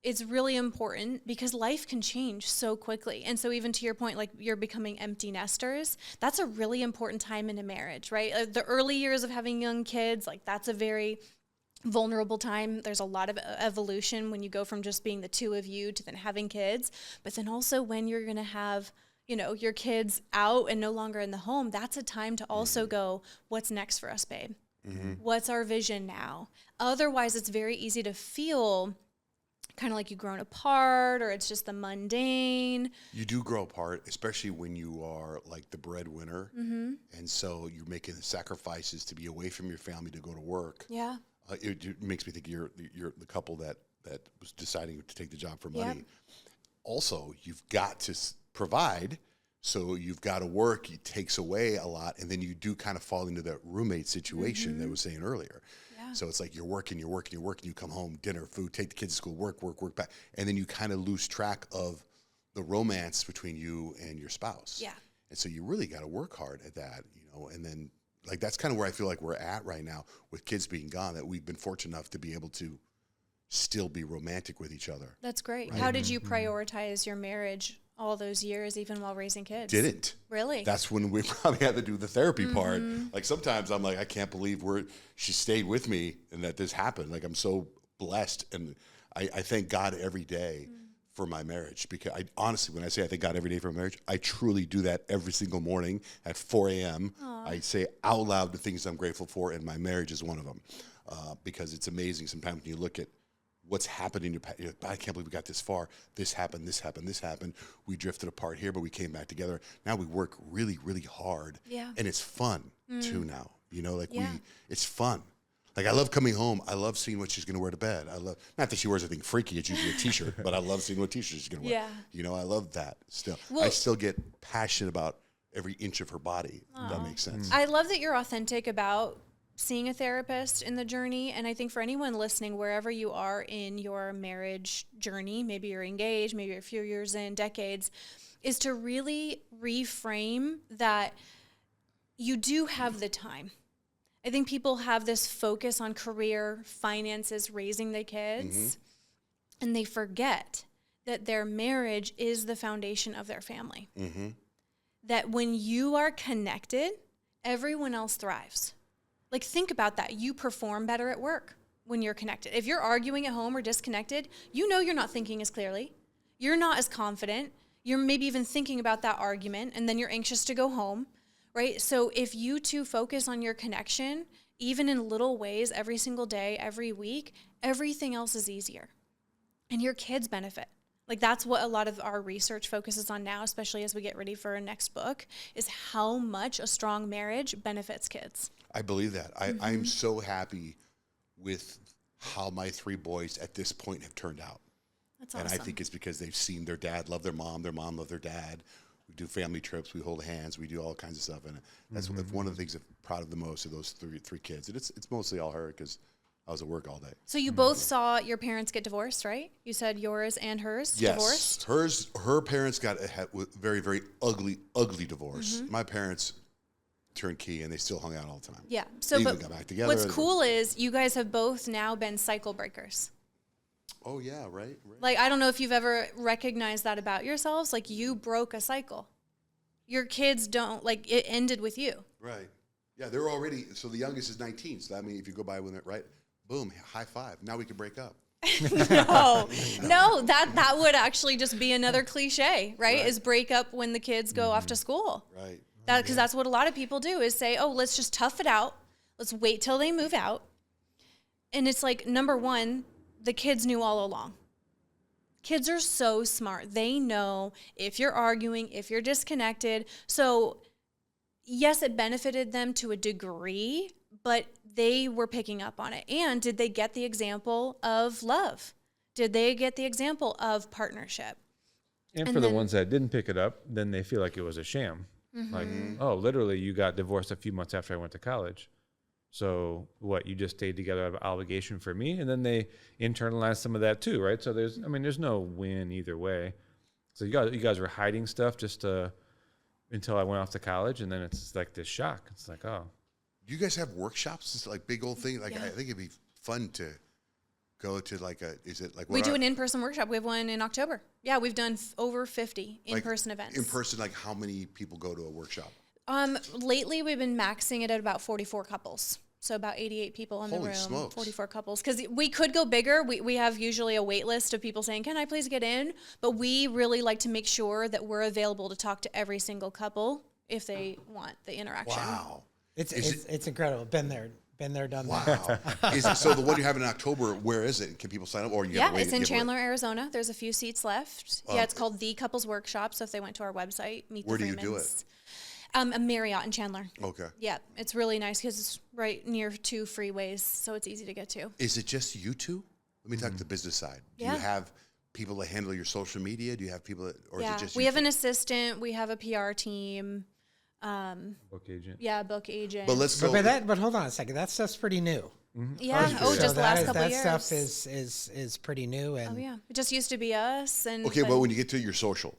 It's really important because life can change so quickly. And so even to your point, like you're becoming empty nesters, that's a really important time in a marriage, right? The early years of having young kids, like that's a very vulnerable time. There's a lot of evolution when you go from just being the two of you to then having kids. But then also when you're going to have, you know, your kids out and no longer in the home, that's a time to also go, what's next for us, babe? What's our vision now? Otherwise, it's very easy to feel kind of like you've grown apart, or it's just the mundane. You do grow apart, especially when you are like the breadwinner. And so you're making the sacrifices to be away from your family to go to work. Yeah. It makes me think you're the couple that was deciding to take the job for money. Yep. Also, you've got to provide, so you've got to work. It takes away a lot, and then you do kind of fall into that roommate situation that I was saying earlier. Yeah. So it's like you're working, you come home, dinner, food, take the kids to school, work back, and then you kind of lose track of the romance between you and your spouse. Yeah. And so you really got to work hard at that, you know, and then like that's kind of where I feel like we're at right now with kids being gone, that we've been fortunate enough to be able to still be romantic with each other. That's great. Right? How did you prioritize your marriage all those years, even while raising kids? Didn't. Really? That's when we probably had to do the therapy part. Like sometimes I'm like, I can't believe she stayed with me and that this happened. Like I'm so blessed. And I thank God every day for my marriage, because I honestly, when I say I thank God every day for my marriage, I truly do that every single morning at 4 a.m. I say out loud the things I'm grateful for, and my marriage is one of them, because it's amazing sometimes when you look at what's happened in your past. I can't believe we got this far. This happened. We drifted apart here, but we came back together. Now we work really, really hard. Yeah. And it's fun too now. You know, like it's fun. Like I love coming home. I love seeing what she's going to wear to bed. I love, not that she wears anything freaky, it's usually a t-shirt, but I love seeing what t-shirt she's going to wear. Yeah. You know, I love that still. Well, I still get passionate about every inch of her body, if that makes sense. I love that you're authentic about seeing a therapist in the journey. And I think for anyone listening, wherever you are in your marriage journey, maybe you're engaged, maybe you're a few years in, decades, is to really reframe that you do have the time. I think people have this focus on career, finances, raising the kids, and they forget that their marriage is the foundation of their family. That when you are connected, everyone else thrives. Like, think about that. You perform better at work when you're connected. If you're arguing at home or disconnected, you know you're not thinking as clearly. You're not as confident. You're maybe even thinking about that argument, and then you're anxious to go home, right? So if you two focus on your connection, even in little ways, every single day, every week, everything else is easier. And your kids benefit. Like, that's what a lot of our research focuses on now, especially as we get ready for our next book, is how much a strong marriage benefits kids. I believe that. I'm so happy with how my 3 boys at this point have turned out. That's awesome. And I think it's because they've seen their dad love their mom love their dad. We do family trips, we hold hands, we do all kinds of stuff. And that's one of the things I'm proud of the most of those three kids. And it's mostly all her, because I was at work all day. So you both saw your parents get divorced, right? You said yours and hers divorced? Yes. Her parents got a very, very ugly divorce. My parents turned key, and they still hung out all the time. Yeah. So they even got back together. What's cool is you guys have both now been cycle breakers. Oh, yeah, right. Like, I don't know if you've ever recognized that about yourselves. Like, you broke a cycle. Your kids don't, like, it ended with you. Right. Yeah, they're already, so the youngest is 19. So, I mean, if you go by when they're, right, boom, high five. Now we can break up. No, that would actually just be another cliche, right? Is break up when the kids go off to school. Right. Because that's what a lot of people do, is say, oh, let's just tough it out. Let's wait till they move out. And it's like, number one, the kids knew all along. Kids are so smart. They know if you're arguing, if you're disconnected. So yes, it benefited them to a degree, but they were picking up on it. And did they get the example of love? Did they get the example of partnership? And for the ones that didn't pick it up, then they feel like it was a sham. Like, oh, literally, you got divorced a few months after I went to college. So what, you just stayed together out of obligation for me? And then they internalize some of that too, right? So there's no win either way. So you guys were hiding stuff just until I went off to college, and then it's like this shock. It's like, oh. Do you guys have workshops? It's like big old thing. Like I think it'd be fun to go to We do an in-person workshop. We have one in October. Yeah, we've done over 50 in-person events. In person, like how many people go to a workshop? Lately, we've been maxing it at about 44 couples. So about 88 people in the room, Holy smokes. 44 couples. Because we could go bigger. We have usually a wait list of people saying, can I please get in? But we really like to make sure that we're available to talk to every single couple if they want the interaction. Wow. It's incredible. Been there, done that. Wow. So the one you have in October, where is it? Can people sign up? Or you have to wait it's in Chandler, Arizona. There's a few seats left. It's called The Couples Workshop. So if they went to our website, meet Where the do Freemans. you do it? A Marriott in Chandler. Okay. Yeah, it's really nice because it's right near 2 freeways, so it's easy to get to. Is it just you two? Let me talk the business side. Do you have people that handle your social media? Do you have people that, or is it just we you have two? an assistant. We have a PR team. Book agent. Yeah, book agent. But let's go. But hold on a second. That stuff's pretty new. Yeah. Just the last couple of years. That stuff is pretty new. And it just used to be us. And okay, but when you get to your social,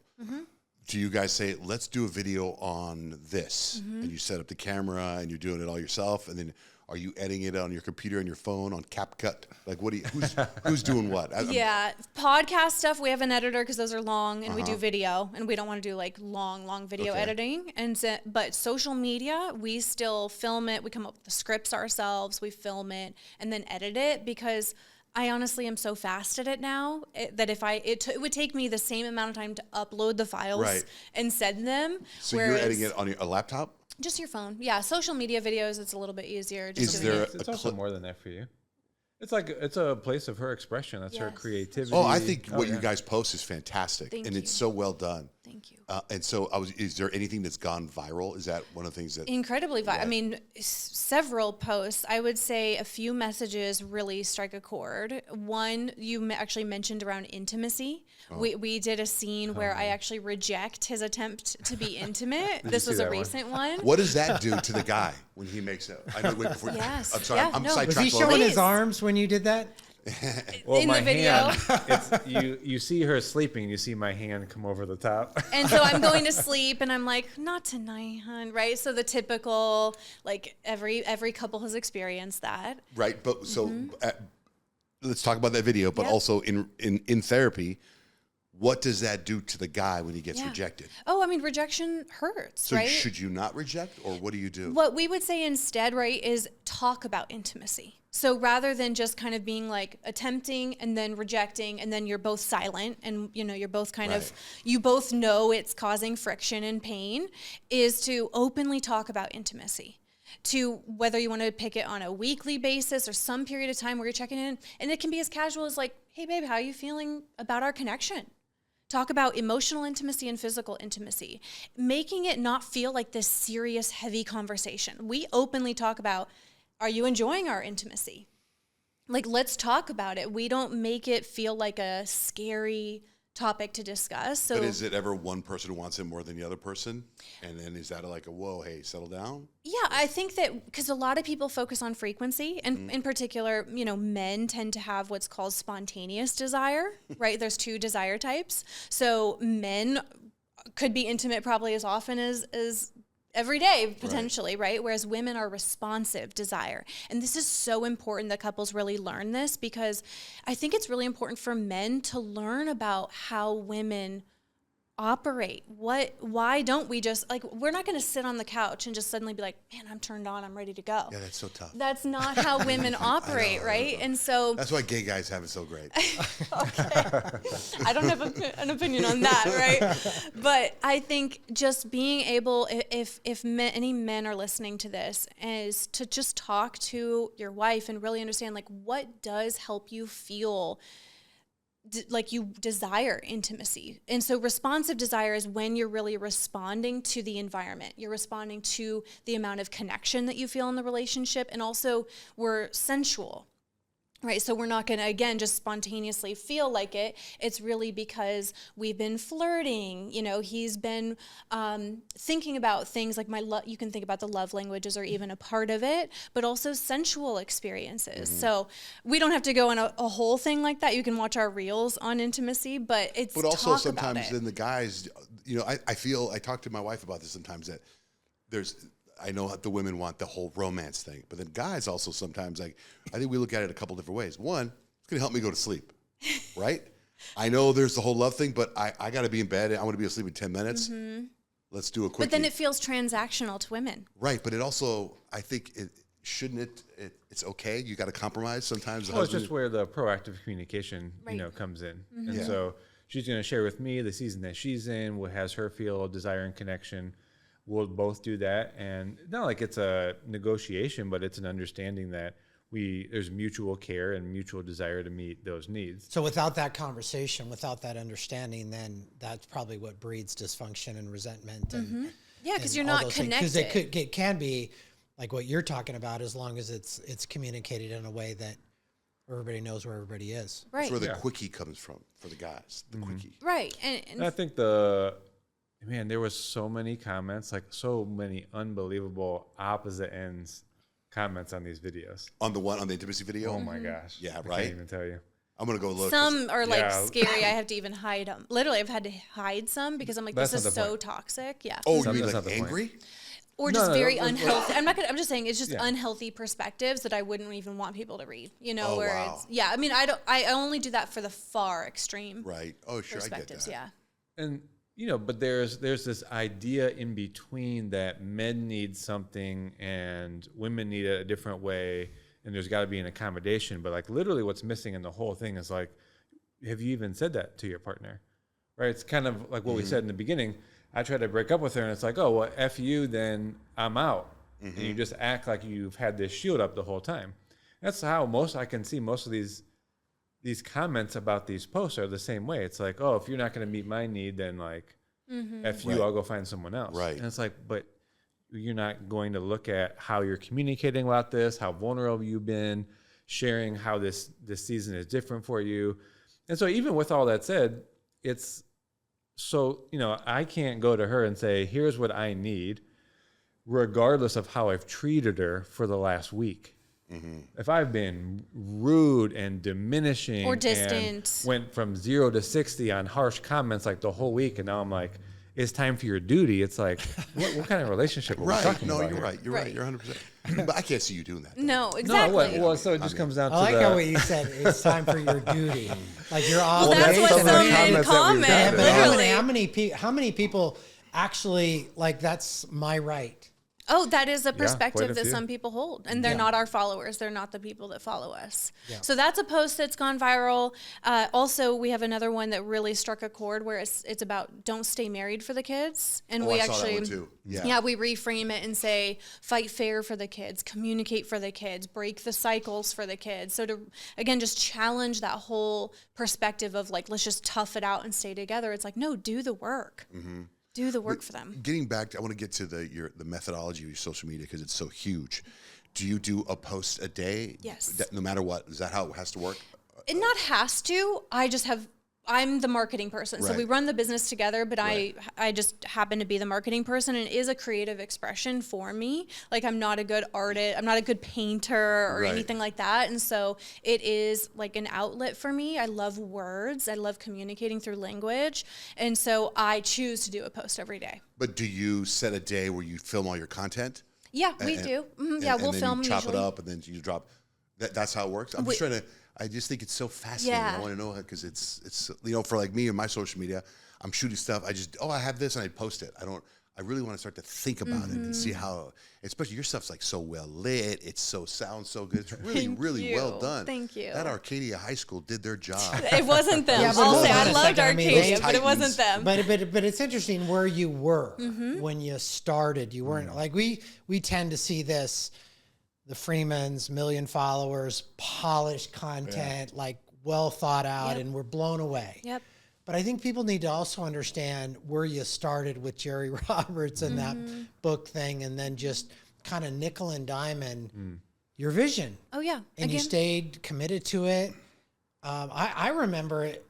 do you guys say, let's do a video on this? And you set up the camera and you're doing it all yourself, and then are you editing it on your computer and your phone on CapCut? Like, who's doing what? Podcast stuff, we have an editor because those are long, and we do video, and we don't want to do like long video editing. And but social media, we still film it. We come up with the scripts ourselves. We film it and then edit it because I honestly am so fast at it now that if it would take me the same amount of time to upload the files and send them. So you're editing it on a laptop? Just your phone. Yeah, social media videos, it's a little bit easier. It's also more than that for you. It's a place of her expression. That's her creativity. Oh, I think what you guys post is fantastic. Thank and you. It's so well done. Thank you. And so is there anything that's gone viral? Is that one of the things that... Incredibly viral. I mean, several posts. I would say a few messages really strike a chord. One, you actually mentioned around intimacy. We did a scene where I actually reject his attempt to be intimate. This was a recent one. What does that do to the guy when he makes it? I know. Yes. I'm sorry. I'm Was sidetracked. he showing his arms when you did that? Well, in my the video. hand, you see her sleeping, you see my hand come over the top. And so I'm going to sleep and I'm like, not tonight, hon, right? So the typical, like every couple has experienced that. Right. But so let's talk about that video, but also in therapy, what does that do to the guy when he gets rejected? Oh, I mean, rejection hurts, So right? should you not reject, or what do you do? What we would say instead, right, is talk about intimacy. So rather than just kind of being like attempting and then rejecting and then you're both silent and you're both kind of, you both know it's causing friction and pain, is to openly talk about intimacy. To whether you want to pick it on a weekly basis or some period of time where you're checking in, and it can be as casual as like, hey babe, how are you feeling about our connection? Talk about emotional intimacy and physical intimacy, making it not feel like this serious, heavy conversation. We openly talk about, are you enjoying our intimacy? Like, let's talk about it. We don't make it feel like a scary topic to discuss. So, but is it ever one person who wants it more than the other person? And then is that like a, whoa, hey, settle down? Yeah, I think that because a lot of people focus on frequency, and in particular, men tend to have what's called spontaneous desire, right? There's 2 desire types. So men could be intimate probably as often as every day, potentially, right? Whereas women are responsive desire. And this is so important that couples really learn this, because I think it's really important for men to learn about how women operate. Why don't we just, like, we're not going to sit on the couch and just suddenly be like, man, I'm turned on, I'm ready to go. Yeah, that's so tough. That's not how women operate, right? And so that's why gay guys have it so great. Okay. I don't have an opinion on that, right? But I think just being able, if any men are listening to this, is to just talk to your wife and really understand, like, what does help you feel you desire intimacy. And so responsive desire is when you're really responding to the environment. You're responding to the amount of connection that you feel in the relationship. And also we're sensual, right? So we're not going to, again, just spontaneously feel like it. It's really because we've been flirting. You know, he's been thinking about things like you can think about the love languages or even a part of it, but also sensual experiences. So we don't have to go on a whole thing like that. You can watch our reels on intimacy, but it's But also talk sometimes about it. then the guys, you know, I talk to my wife about this sometimes that I know the women want the whole romance thing, but then guys also sometimes, like, I think we look at it a couple different ways. One, it's going to help me go to sleep, right? I know there's the whole love thing, but I got to be in bed. I want to be asleep in 10 minutes. Let's do a quick. But then it feels transactional to women. Right, but it also, I think it's okay. You got to compromise sometimes. Well, it's just where the proactive communication, Right. comes in. And so she's going to share with me the season that she's in, what has her feel desire and connection. We'll both do that. And not like it's a negotiation, but it's an understanding that there's mutual care and mutual desire to meet those needs. So without that conversation, without that understanding, then that's probably what breeds dysfunction and resentment. And Yeah, because and you're all not those things. connected. It can be like what you're talking about, as long as it's communicated in a way that everybody knows where everybody is. Right. That's where the quickie comes from for the guys. The quickie. Right. And I think there was so many comments, like so many unbelievable opposite ends comments on these videos. On the intimacy video? Oh my gosh. Yeah, I right? can't even tell you. I'm going to go look. Some are like Yeah. scary. I have to even hide them. Literally, I've had to hide some because I'm like, That's this not is the so point. toxic. Yeah. Oh, you That's mean not like the point. angry? Or No, just no, very no, unhealthy. I'm just saying it's just Yeah. unhealthy perspectives that I wouldn't even want people to read. You know, Oh, where wow. it's I mean, I only do that for the far extreme Right. Oh, sure, I get perspectives. that. Yeah. And but there's this idea in between that men need something and women need it a different way, and there's got to be an accommodation. But like literally, what's missing in the whole thing is like, have you even said that to your partner? Right? It's kind of like what we said in the beginning. I tried to break up with her, and it's like, oh well, F you, then I'm out, and you just act like you've had this shield up the whole time. That's how I can see most of these comments about these posts are the same way. It's like, oh, if you're not going to meet my need, then like, F you, Right. I'll go find someone else. Right. And it's like, but you're not going to look at how you're communicating about this, how vulnerable you've been, sharing how this season is different for you. And so even with all that said, it's so, I can't go to her and say, here's what I need, regardless of how I've treated her for the last week. If I've been rude and diminishing Or distant. and went from 0 to 60 on harsh comments like the whole week, and now I'm like, it's time for your duty. It's like, what kind of relationship are we Right. talking No, about you're here? right. You're right. You're 100%. But I can't see you doing that. though. No, No, exactly. well, so it just comes down I to like the, how what you said. It's time for your duty. Like you're well, obligated. that's what some of the some men comments that we've comment. gotten. But Literally. how many people actually like that's my right? Oh, that is a quite perspective a that few. some people hold, and they're Yeah. not our followers. They're not the people that follow us. Yeah. So that's a post that's gone viral. Also, we have another one that really struck a chord where it's about don't stay married for the kids, and Oh, we I saw that actually one too. Yeah. we reframe it and say fight fair for the kids, communicate for the kids, break the cycles for the kids. So to again just challenge that whole perspective of like let's just tough it out and stay together. It's like no, do the work. Do the work for them. Getting back, I want to get to the methodology of your social media because it's so huge. Do you do a post a day? Yes. No matter what. Is that how it has to work? It not has to. I'm the marketing person. So Right. we run the business together, but Right. I just happen to be the marketing person, and it is a creative expression for me. Like I'm not a good artist, I'm not a good painter or Right. anything like that. And so it is like an outlet for me. I love words. I love communicating through language. And so I choose to do a post every day. But do you set a day where you film all your content? Yeah, we And- do. and- Yeah, and we'll then film you chop usually. it up and then you drop. That's how it works. I just think it's so fascinating. Yeah. I want to know because it's for like me and my social media, I'm shooting stuff. I have this and I post it. I really want to start to think about it and see how, especially your stuff's like so well lit. It sounds so good. It's really, Thank really well you. done. Thank you. That Arcadia High School did their job. It wasn't them. Yeah, but I'll hold say on I a loved second. I mean, Arcadia, those but it wasn't Titans. them. But it's interesting where you were Mm-hmm. when you started. You weren't like we tend to see this, the Freemans, million followers, polished content, like well thought out, Yep. and we're blown away. Yep. But I think people need to also understand where you started with Jerry Roberts and that book thing, and then just kind of nickel and diamond your vision. Oh yeah. And you stayed committed to it. I remember it.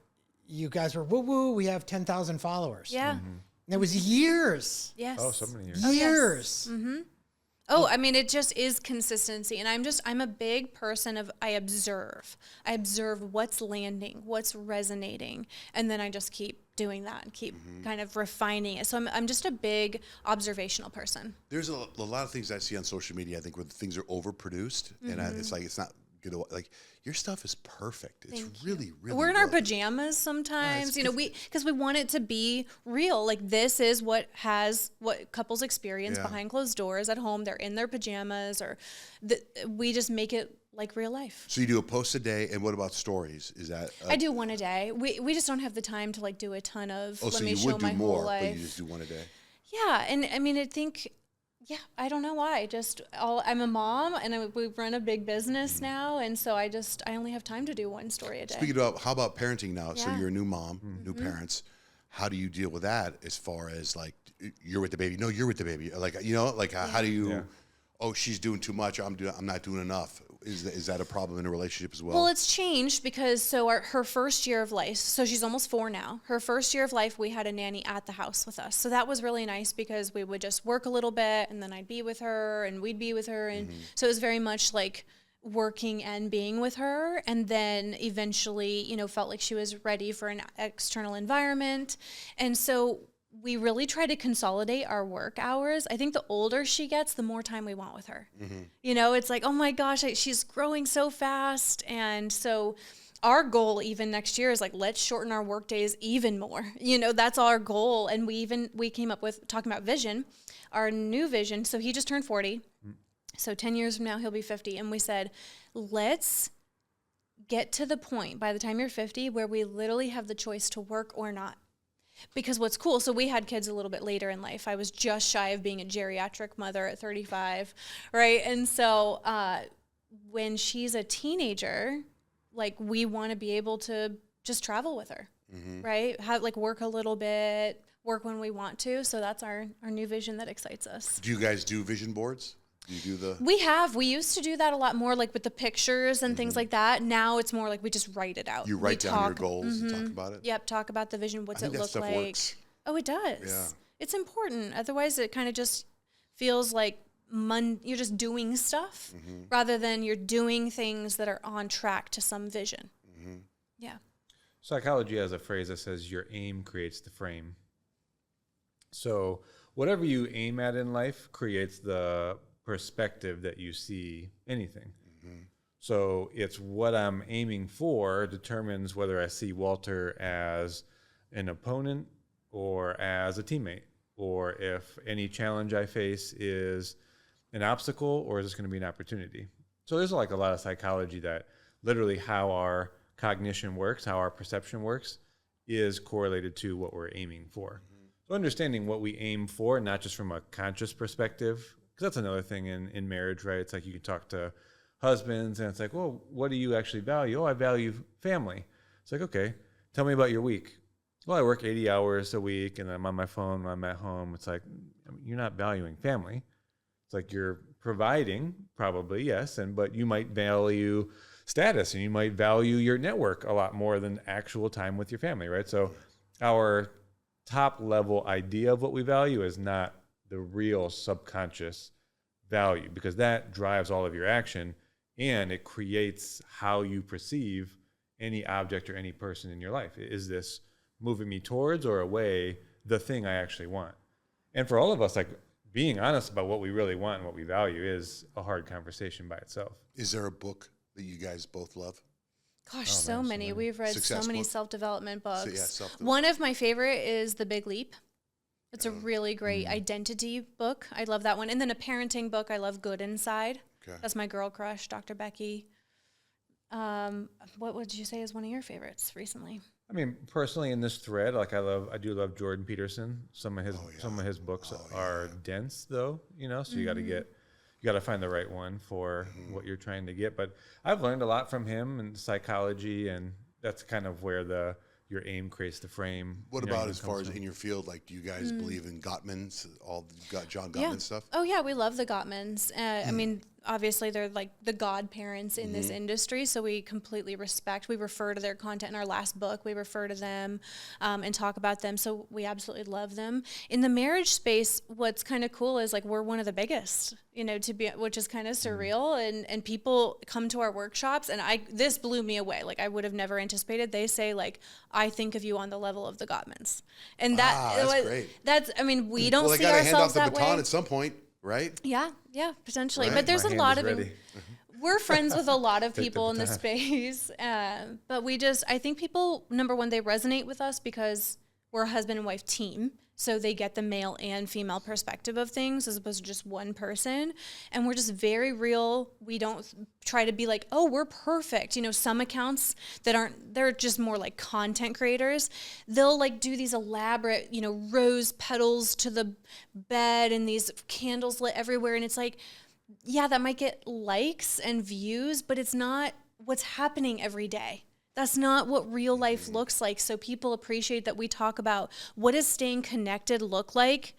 You guys were, woo, we have 10,000 followers. Yeah. And it was years. Yes. Oh, so many years. Years. Oh, I mean, it just is consistency. And I'm a big person of, I observe what's landing, what's resonating. And then I just keep doing that and keep kind of refining it. So I'm just a big observational person. There's a lot of things I see on social media, I think, where things are overproduced. And it's like, it's not good. Like, your stuff is perfect. It's really, really We're in our well- pajamas sometimes, Yeah, because we want it to be real. Like, this is what couples experience behind closed doors at home. They're in their pajamas, or we just make it like real life. So you do a post a day, and what about stories? Is that I do one a day. We just don't have the time to like do a ton of. Oh, let so me you show would do my more, whole life. but you just do one a day. Yeah, and I mean, I don't know why. I'm a mom, and we run a big business now, and so I only have time to do one story a day. Speaking about, how about parenting now? So Yeah. you're a new mom, new parents. How do you deal with that as far as like, you're with the baby? No, you're with the baby. Like, how do you, Yeah. oh, she's doing too much. I'm not doing enough. Is that a problem in a relationship as well? Well, it's changed because her first year of life, so she's almost 4 now. Her first year of life, we had a nanny at the house with us. So that was really nice because we would just work a little bit, and then I'd be with her and we'd be with her. And so it was very much like working and being with her. And then eventually, felt like she was ready for an external environment. And so we really try to consolidate our work hours. I think the older she gets, the more time we want with her. It's like, oh my gosh, she's growing so fast. And so our goal even next year is like, let's shorten our work days even more. That's our goal. And we came up with, talking about vision, our new vision. So he just turned 40. So 10 years from now, he'll be 50. And we said, let's get to the point by the time you're 50 where we literally have the choice to work or not. Because what's cool, so we had kids a little bit later in life. I was just shy of being a geriatric mother at 35, right? And so when she's a teenager, like, we want to be able to just travel with her, right? Have work a little bit, work when we want to. So that's our new vision that excites us. Do you guys do vision boards? Do you do the? We used to do that a lot more, like with the pictures and things like that. Now it's more like we just write it out. You write down your goals and talk about it? Yep, talk about the vision. What's I it think that look stuff like? works. Oh, it does. Yeah. It's important. Otherwise, it kind of just feels like you're just doing stuff rather than you're doing things that are on track to some vision. Yeah. Psychology has a phrase that says your aim creates the frame. So whatever you aim at in life creates the perspective that you see anything. So it's what I'm aiming for determines whether I see Walter as an opponent or as a teammate, or if any challenge I face is an obstacle or is this going to be an opportunity. So there's like a lot of psychology that literally how our cognition works, how our perception works, is correlated to what we're aiming for. So understanding what we aim for, not just from a conscious perspective, because that's another thing in marriage, right? It's like you can talk to husbands and it's like, well, what do you actually value? Oh, I value family. It's like, okay, tell me about your week. Well, I work 80 hours a week and I'm on my phone when I'm at home. It's like, you're not valuing family. It's like you're providing, probably, yes, but you might value status and you might value your network a lot more than actual time with your family, right? So our top level idea of what we value is not the real subconscious value, because that drives all of your action and it creates how you perceive any object or any person in your life. Is this moving me towards or away the thing I actually want? And for all of us, like, being honest about what we really want and what we value is a hard conversation by itself. Is there a book that you guys both love? Gosh, so many. We've read Success so many book. self-development books. So, yeah, self-development. One of my favorite is The Big Leap. It's a really great identity book. I love that one. And then a parenting book. I love Good Inside. Okay. That's my girl crush, Dr. Becky. What would you say is one of your favorites recently? I mean, personally, in this thread, like I do love Jordan Peterson. Some of his books are dense, though. So you got to get you got to find the right one for what you're trying to get. But I've learned a lot from him and psychology, and that's kind of where your aim creates the frame. What about as far as in your field? Like, do you guys believe in Gottman's, John Gottman stuff? Oh yeah, we love the Gottmans. I mean, obviously they're like the godparents in this industry, so we completely respect. We refer to their content in our last book. We refer to them and talk about them, so we absolutely love them. In the marriage space, what's kind of cool is like we're one of the biggest, which is kind of surreal, and people come to our workshops, and this blew me away. Like I would have never anticipated. They say like, I think of you on the level of the Gottmans, and that's great. I mean, we don't Well, they see got to hand off ourselves the that baton way. at some point, right? Yeah, potentially. Right. But there's My a hand lot is of ready. we're friends with a lot of Take the people in the baton. space, but I think people, number one, they resonate with us because we're a husband and wife team. So they get the male and female perspective of things as opposed to just one person. And we're just very real. We don't try to be like, oh, we're perfect. Some accounts they're just more like content creators. They'll like do these elaborate, rose petals to the bed and these candles lit everywhere. And it's like, yeah, that might get likes and views, but it's not what's happening every day. That's not what real life looks like. So people appreciate that we talk about what does staying connected look like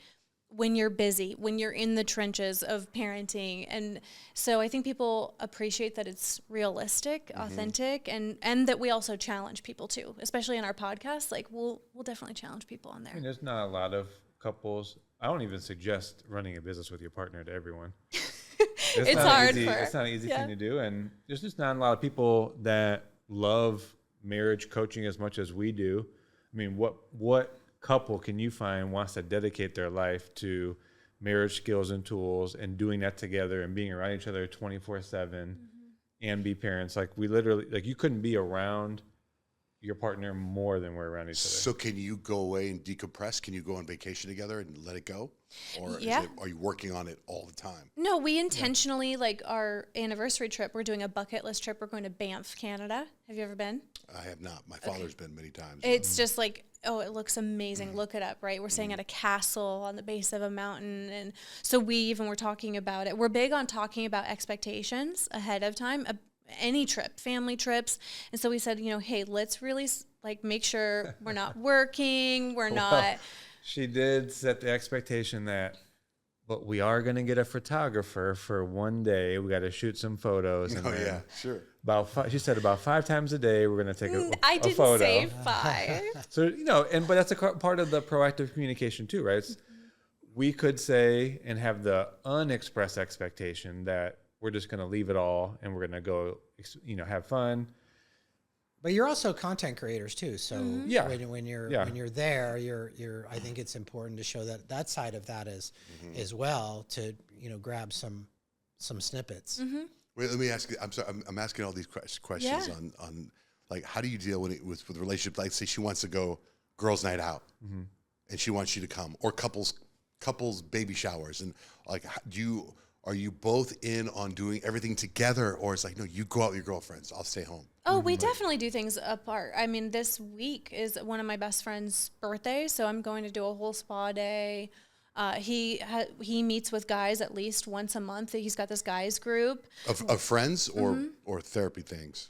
when you're busy, when you're in the trenches of parenting. And so I think people appreciate that it's realistic, authentic, and that we also challenge people too, especially in our podcast. Like we'll definitely challenge people on there. I mean, there's not a lot of couples. I don't even suggest running a business with your partner to everyone. It's hard. It's not an easy thing to do. And there's just not a lot of people that love marriage coaching as much as we do. I mean, what couple can you find wants to dedicate their life to marriage skills and tools and doing that together and being around each other 24/7 and be parents? Like we literally, like you couldn't be around your partner more than we're around each other. So can you go away and decompress? Can you go on vacation together and let it go? Or are you working on it all the time? No, we intentionally, like our anniversary trip, we're doing a bucket list trip. We're going to Banff, Canada. Have you ever been? I have not. My father's been many times. It's just like, oh, it looks amazing. Look it up, right? We're staying at a castle on the base of a mountain. And so we even were talking about it. We're big on talking about expectations ahead of time, any trip, family trips. And so we said, hey, let's really like make sure we're not working. We're not. She did set the expectation but we are going to get a photographer for one day. We got to shoot some photos. And yeah, sure. She said about 5 times a day we're going to take a photo. I didn't say 5. So, but that's a part of the proactive communication too, right? We could say and have the unexpressed expectation that we're just going to leave it all and we're going to go, have fun. But you're also content creators too. So Yeah. when you're there, you're I think it's important to show that side of that as well, to grab some snippets. Wait, let me ask you. I'm sorry. I'm asking all these questions on like, how do you deal with the relationship? Like, say she wants to go girls' night out, and she wants you to come, or couples baby showers, and like, are you both in on doing everything together, or it's like, no, you go out with your girlfriends, I'll stay home? Oh, we definitely do things apart. I mean, this week is one of my best friend's birthday, so I'm going to do a whole spa day. He meets with guys at least once a month. He's got this guys group Of friends or therapy things?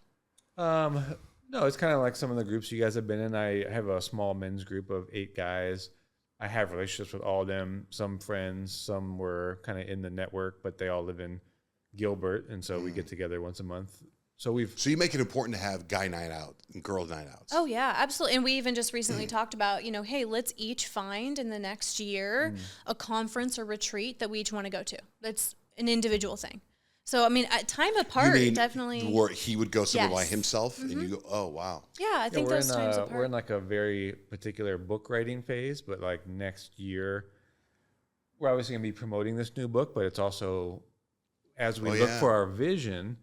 No, it's kind of like some of the groups you guys have been in. I have a small men's group of 8 guys. I have relationships with all of them, some friends, some were kind of in the network, but they all live in Gilbert, and so we get together once a month. So you make it important to have guy night out and girl night outs. Oh yeah, absolutely. And we even just recently talked about, hey, let's each find in the next year a conference or retreat that we each want to go to. That's an individual thing. So, I mean, at time apart, definitely. Where he would go somewhere by Yes. himself, and you go, oh, wow. Yeah, I think those times apart. we're in like a very particular book writing phase, but like next year, we're obviously going to be promoting this new book, but it's also, as we look for our vision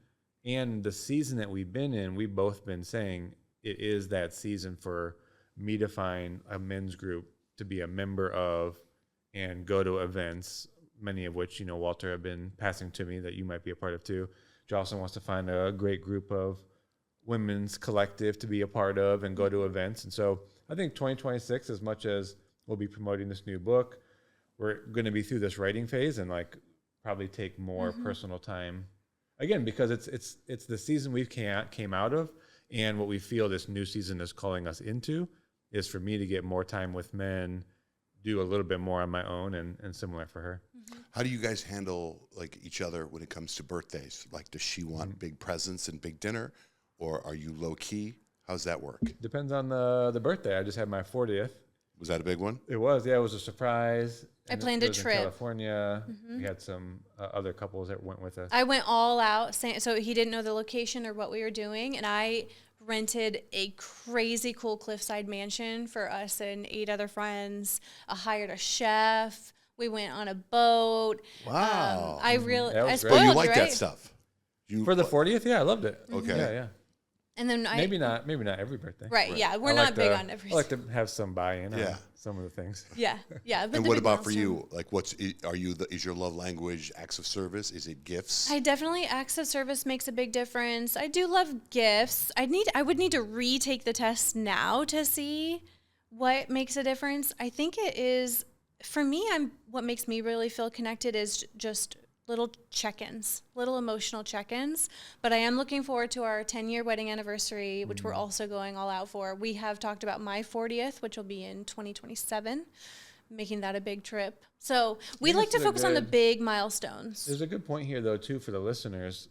and the season that we've been in, we've both been saying it is that season for me to find a men's group to be a member of and go to events, many of which, Walter have been passing to me that you might be a part of too. Jocelyn wants to find a great group of women's collective to be a part of and go to events. And so I think 2026, as much as we'll be promoting this new book, we're going to be through this writing phase. And like probably take more personal time. Again, because it's the season we came out of, and what we feel this new season is calling us into is for me to get more time with men, do a little bit more on my own, and similar for her. How do you guys handle like each other when it comes to birthdays? Like, does she want big presents and big dinner, or are you low key? How's that work? Depends on the birthday. I just had my 40th. Was that a big one? It was, yeah. It was a surprise. I And planned it a was in trip. California. We had some other couples that went with us. I went all out, so he didn't know the location or what we were doing, and I rented a crazy cool cliffside mansion for us and 8 other friends. I hired a chef. We went on a boat. Wow. I That really, was I great. spoiled, Oh, you like right? that stuff? You For the 40th, yeah, I loved it. Okay. Yeah. And then Maybe not every birthday. Right, yeah, we're I not like big to- on every. I like to have some buy-in Yeah. on some of the things. Yeah. But And the what big about for milestone. you? Like, is your love language acts of service? Is it gifts? I definitely acts of service makes a big difference. I do love gifts. I would need to retake the test now to see what makes a difference. I think it is for me. What makes me really feel connected is just little check-ins, little emotional check-ins. But I am looking forward to our 10-year wedding anniversary, which we're also going all out for. We have talked about my 40th, which will be in 2027, making that a big trip. So we like to this is a focus on the good- big milestones. There's a good point here, though, too, for the listeners.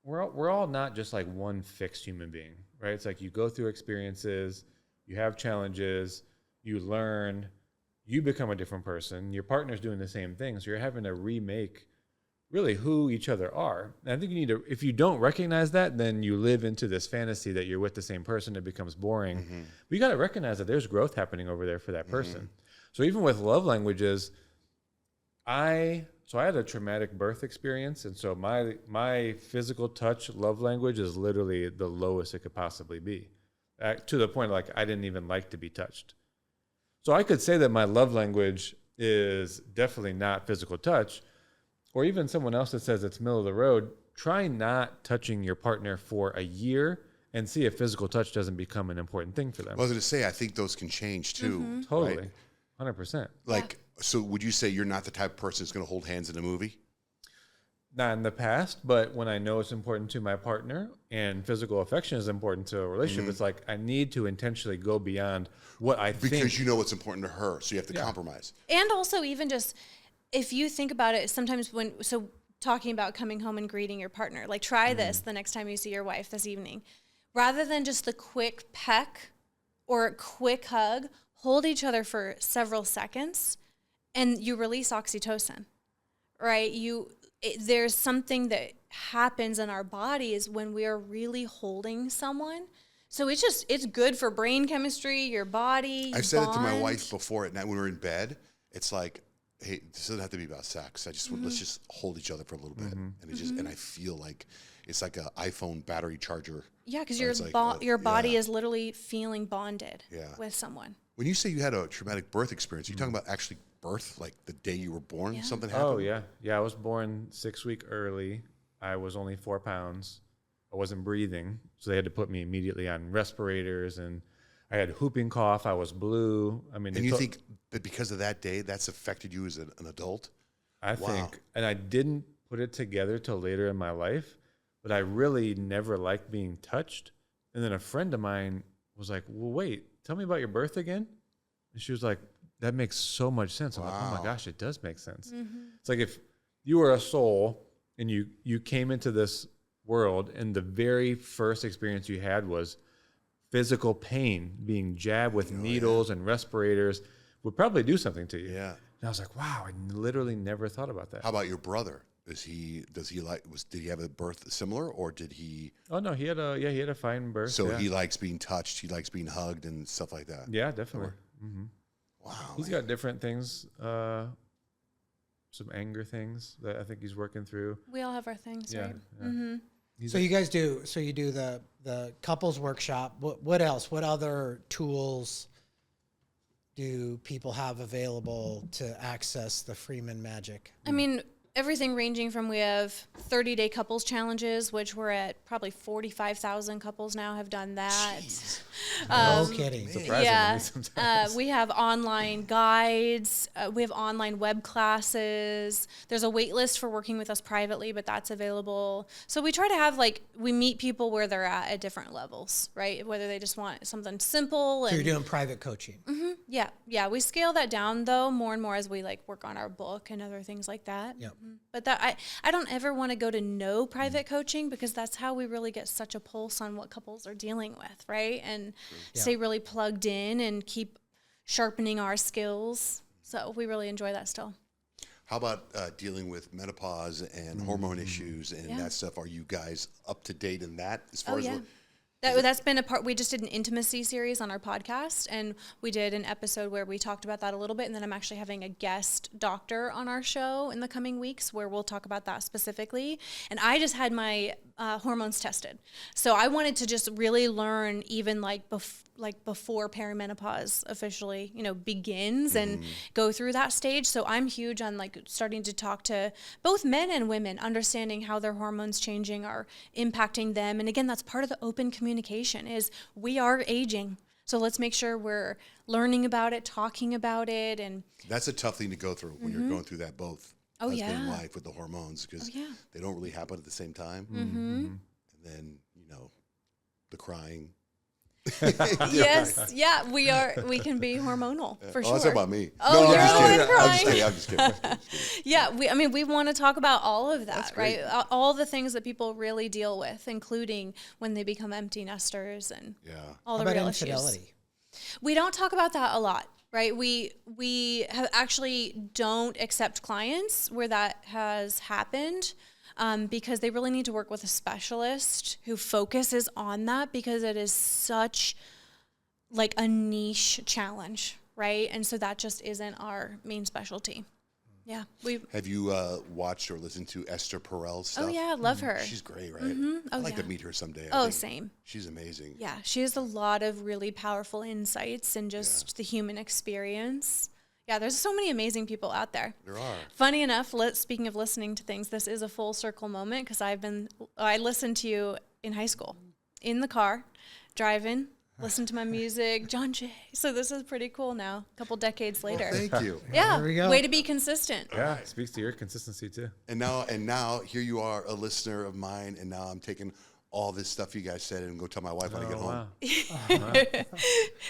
We're all not just like one fixed human being, right? It's like you go through experiences, you have challenges, you learn, you become a different person. Your partner's doing the same thing, so you're having to remake really who each other are. And I think you need to, if you don't recognize that, then you live into this fantasy that you're with the same person. It becomes boring. But you got to recognize that there's growth happening over there for that person. So even with love languages, I had a traumatic birth experience, and so my physical touch love language is literally the lowest it could possibly be, to the point like I didn't even like to be touched. So I could say that my love language is definitely not physical touch, or even someone else that says it's middle of the road. Try not touching your partner for a year and see if physical touch doesn't become an important thing for them. I was going to say, I think those can change too. Totally, right? 100%. Like, so would you say you're not the type of person that's going to hold hands in a movie? Not in the past, but when I know it's important to my partner and physical affection is important to a relationship, it's like I need to intentionally go beyond what I think. Because you know what's important to her, so you have to compromise. And also even just if you think about it, sometimes talking about coming home and greeting your partner, like try this the next time you see your wife this evening. Rather than just the quick peck or a quick hug, hold each other for several seconds and you release oxytocin, right? There's something that happens in our bodies when we are really holding someone. So it's good for brain chemistry, your body. I've said it to my bond. wife before at night when we're in bed. It's like, hey, this doesn't have to be about sex. Let's just hold each other for a little bit, and and I feel like it's like an iPhone battery charger. Yeah, because It's like, your body yeah. is literally feeling bonded Yeah. with someone. When you say you had a traumatic birth experience, are you talking about actually birth, like the day you were born? Something happened? Oh yeah. I was born 6 weeks early. I was only 4 pounds. I wasn't breathing, so they had to put me immediately on respirators, and I had whooping cough. I was blue. I mean, And you think that because of that day, that's affected you as an adult? I Wow. think, and I didn't put it together till later in my life, but I really never liked being touched. And then a friend of mine was like, "Well, wait, tell me about your birth again." And she was like, "That makes so much sense." I'm like, "Oh my gosh, it does make sense." It's like if you were a soul and you came into this world and the very first experience you had was physical pain, being jabbed with needles and respirators would probably do something to you. Yeah. And I was like, wow, I literally never thought about that. How about your brother? Did he have a birth similar, or did he? Oh no, he had a fine birth. So yeah. he likes being touched. He likes being hugged and stuff like that. Yeah, definitely. Wow. He's got different things, some anger things that I think he's working through. We all have our things, Yeah. right? yeah. So you do the couples workshop. What else? What other tools do people have available to access the Freeman magic? I mean, everything ranging from, we have 30-day couples challenges, which we're at probably 45,000 couples now have done that. No kidding. Surprising to me sometimes. We have online guides. We have online web classes. There's a wait list for working with us privately, but that's available. So we try to have, like, we meet people where they're at different levels, right? Whether they just want something simple. So And you're doing private coaching. yeah. We scale that down, though, more and more as we, like, work on our book and other things like that. Yep. But that I don't ever want to go to no private coaching, because that's how we really get such a pulse on what couples are dealing with, right? And stay really plugged in and keep sharpening our skills. So we really enjoy that still. How about dealing with menopause and hormone issues and that stuff? Are you guys up to date in that? As far as what, That's been a part. We just did an intimacy series on our podcast, and we did an episode where we talked about that a little bit. And then I'm actually having a guest doctor on our show in the coming weeks where we'll talk about that specifically. And I just had my hormones tested, so I wanted to just really learn, even before perimenopause officially, begins and go through that stage. So I'm huge on, like, starting to talk to both men and women, understanding how their hormones changing are impacting them. And again, that's part of the open communication, is we are aging. So let's make sure we're learning about it, talking about it. And that's a tough thing to go through when you're going through that both husband and yeah. wife with the hormones, because they don't really happen at the same time. And then, the crying. Yes, yeah, we can be hormonal for sure. That's about me. Oh, I'm you're just the kidding. one crying. I'm just kidding. Yeah, we want to talk about all of that, great. right? All the things that people really deal with, including when they become empty nesters and all the How about real infidelity? issues. We don't talk about that a lot, right? We have actually don't accept clients where that has happened. Because they really need to work with a specialist who focuses on that, because it is such like a niche challenge, right? And so that just isn't our main specialty. Yeah. Have you watched or listened to Esther Perel's stuff? Oh yeah, I love her. She's great, right? Oh, I'd like to yeah. meet her someday. Oh, same. She's amazing. Yeah, she has a lot of really powerful insights and just the human experience. Yeah, there's so many amazing people out there. There are. Funny enough, speaking of listening to things, this is a full circle moment, because I listened to you in high school, in the car, driving, listened to my music, Johnjay. So this is pretty cool now, a couple decades later. Well, thank you. Yeah, There we go. way to be consistent. Yeah, it speaks to your consistency too. And now here you are, a listener of mine, and now I'm taking all this stuff you guys said and go tell my wife when I get home.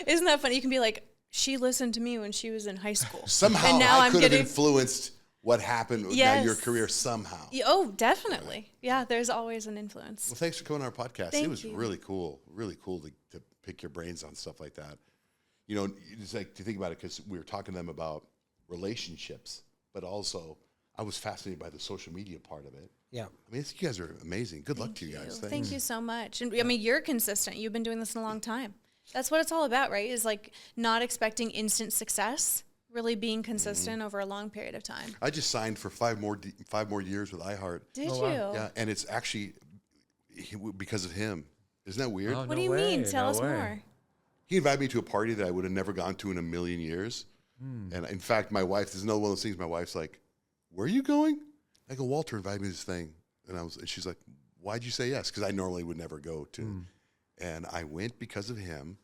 Isn't that funny? You can be like, she listened to me when she was in high school. Somehow and now I I'm could have getting influenced what happened in your career somehow. Oh, definitely. Yeah, there's always an influence. Well, thanks for coming on our podcast. Thank It was you. really cool to pick your brains on stuff like that. It's like to think about it, because we were talking to them about relationships, but also I was fascinated by the social media part of it. Yeah. I mean, you guys are amazing. Good luck to you guys. Thank you so much. And I mean, you're consistent. You've been doing this in a long time. That's what it's all about, right? Is like not expecting instant success, really being consistent over a long period of time. I just signed for 5 more years with iHeart. Did you? Yeah, and it's actually because of him. Isn't that weird? What do you mean? Tell us more. He invited me to a party that I would have never gone to in a million years. And in fact, my wife, this is another one of those things, my wife's like, "Where are you going?" I go, "Walter invited me to this thing." And she's like, "Why'd you say yes?" Because I normally would never go to. And I went because of him,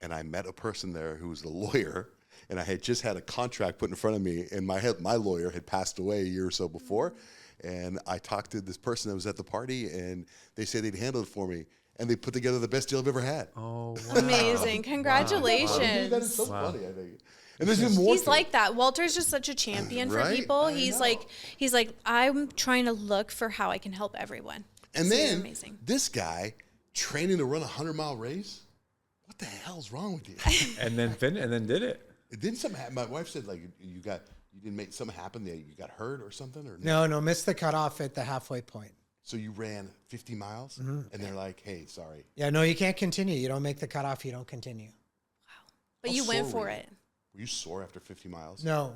and I met a person there who was a lawyer, and I had just had a contract put in front of me, and my lawyer had passed away a year or so before, and I talked to this person that was at the party, and they said they'd handle it for me, and they put together the best deal I've ever had. Oh, wow. Amazing. Congratulations. That is so funny, I think. And there's even more. He's like that. Walter's just such a champion for Right? people. I He's know. like, I'm trying to look for how I can help everyone. And So you're then amazing. this guy training to run a 100-mile race. What the hell's wrong with you? And then did it. Didn't something happen? My wife said like you didn't make something happen. That you got hurt or something or No, missed the cutoff at the halfway point. So you ran 50 miles, and they're like, "Hey, sorry." Yeah, no, you can't continue. You don't make the cutoff, you don't continue. But How you went sore for were you? it. Were you sore after 50 miles? No.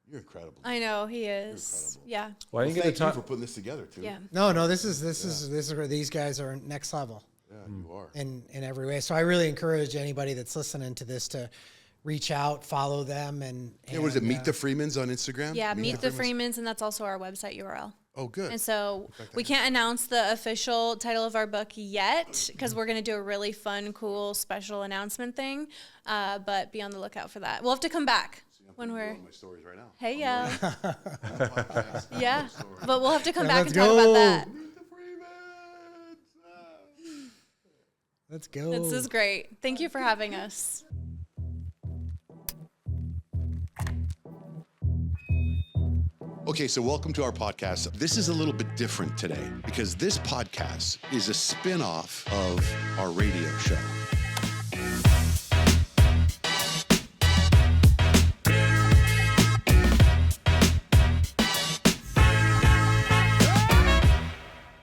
You're incredible. I know he is. incredible. Yeah. Well, I Well, didn't get thank to you talk. for putting this together too. Yeah. No, this is where these guys are next level Yeah, you are. in every way. So I really encourage anybody that's listening to this to reach out, follow them, and what is it? Meet the Freemans on Instagram? Yeah, Meet the Freemans, and that's also our website URL. Oh, good. And so we can't announce the official title of our book yet because we're going to do a really fun, cool, special announcement thing. But be on the lookout for that. We'll have to come back when we're. My stories right now. Hey, yeah. Yeah. But we'll have to come back and talk about that. Meet the Freemans. Let's go. This is great. Thank you for having us. Okay, so welcome to our podcast. This is a little bit different today because this podcast is a spin-off of our radio show.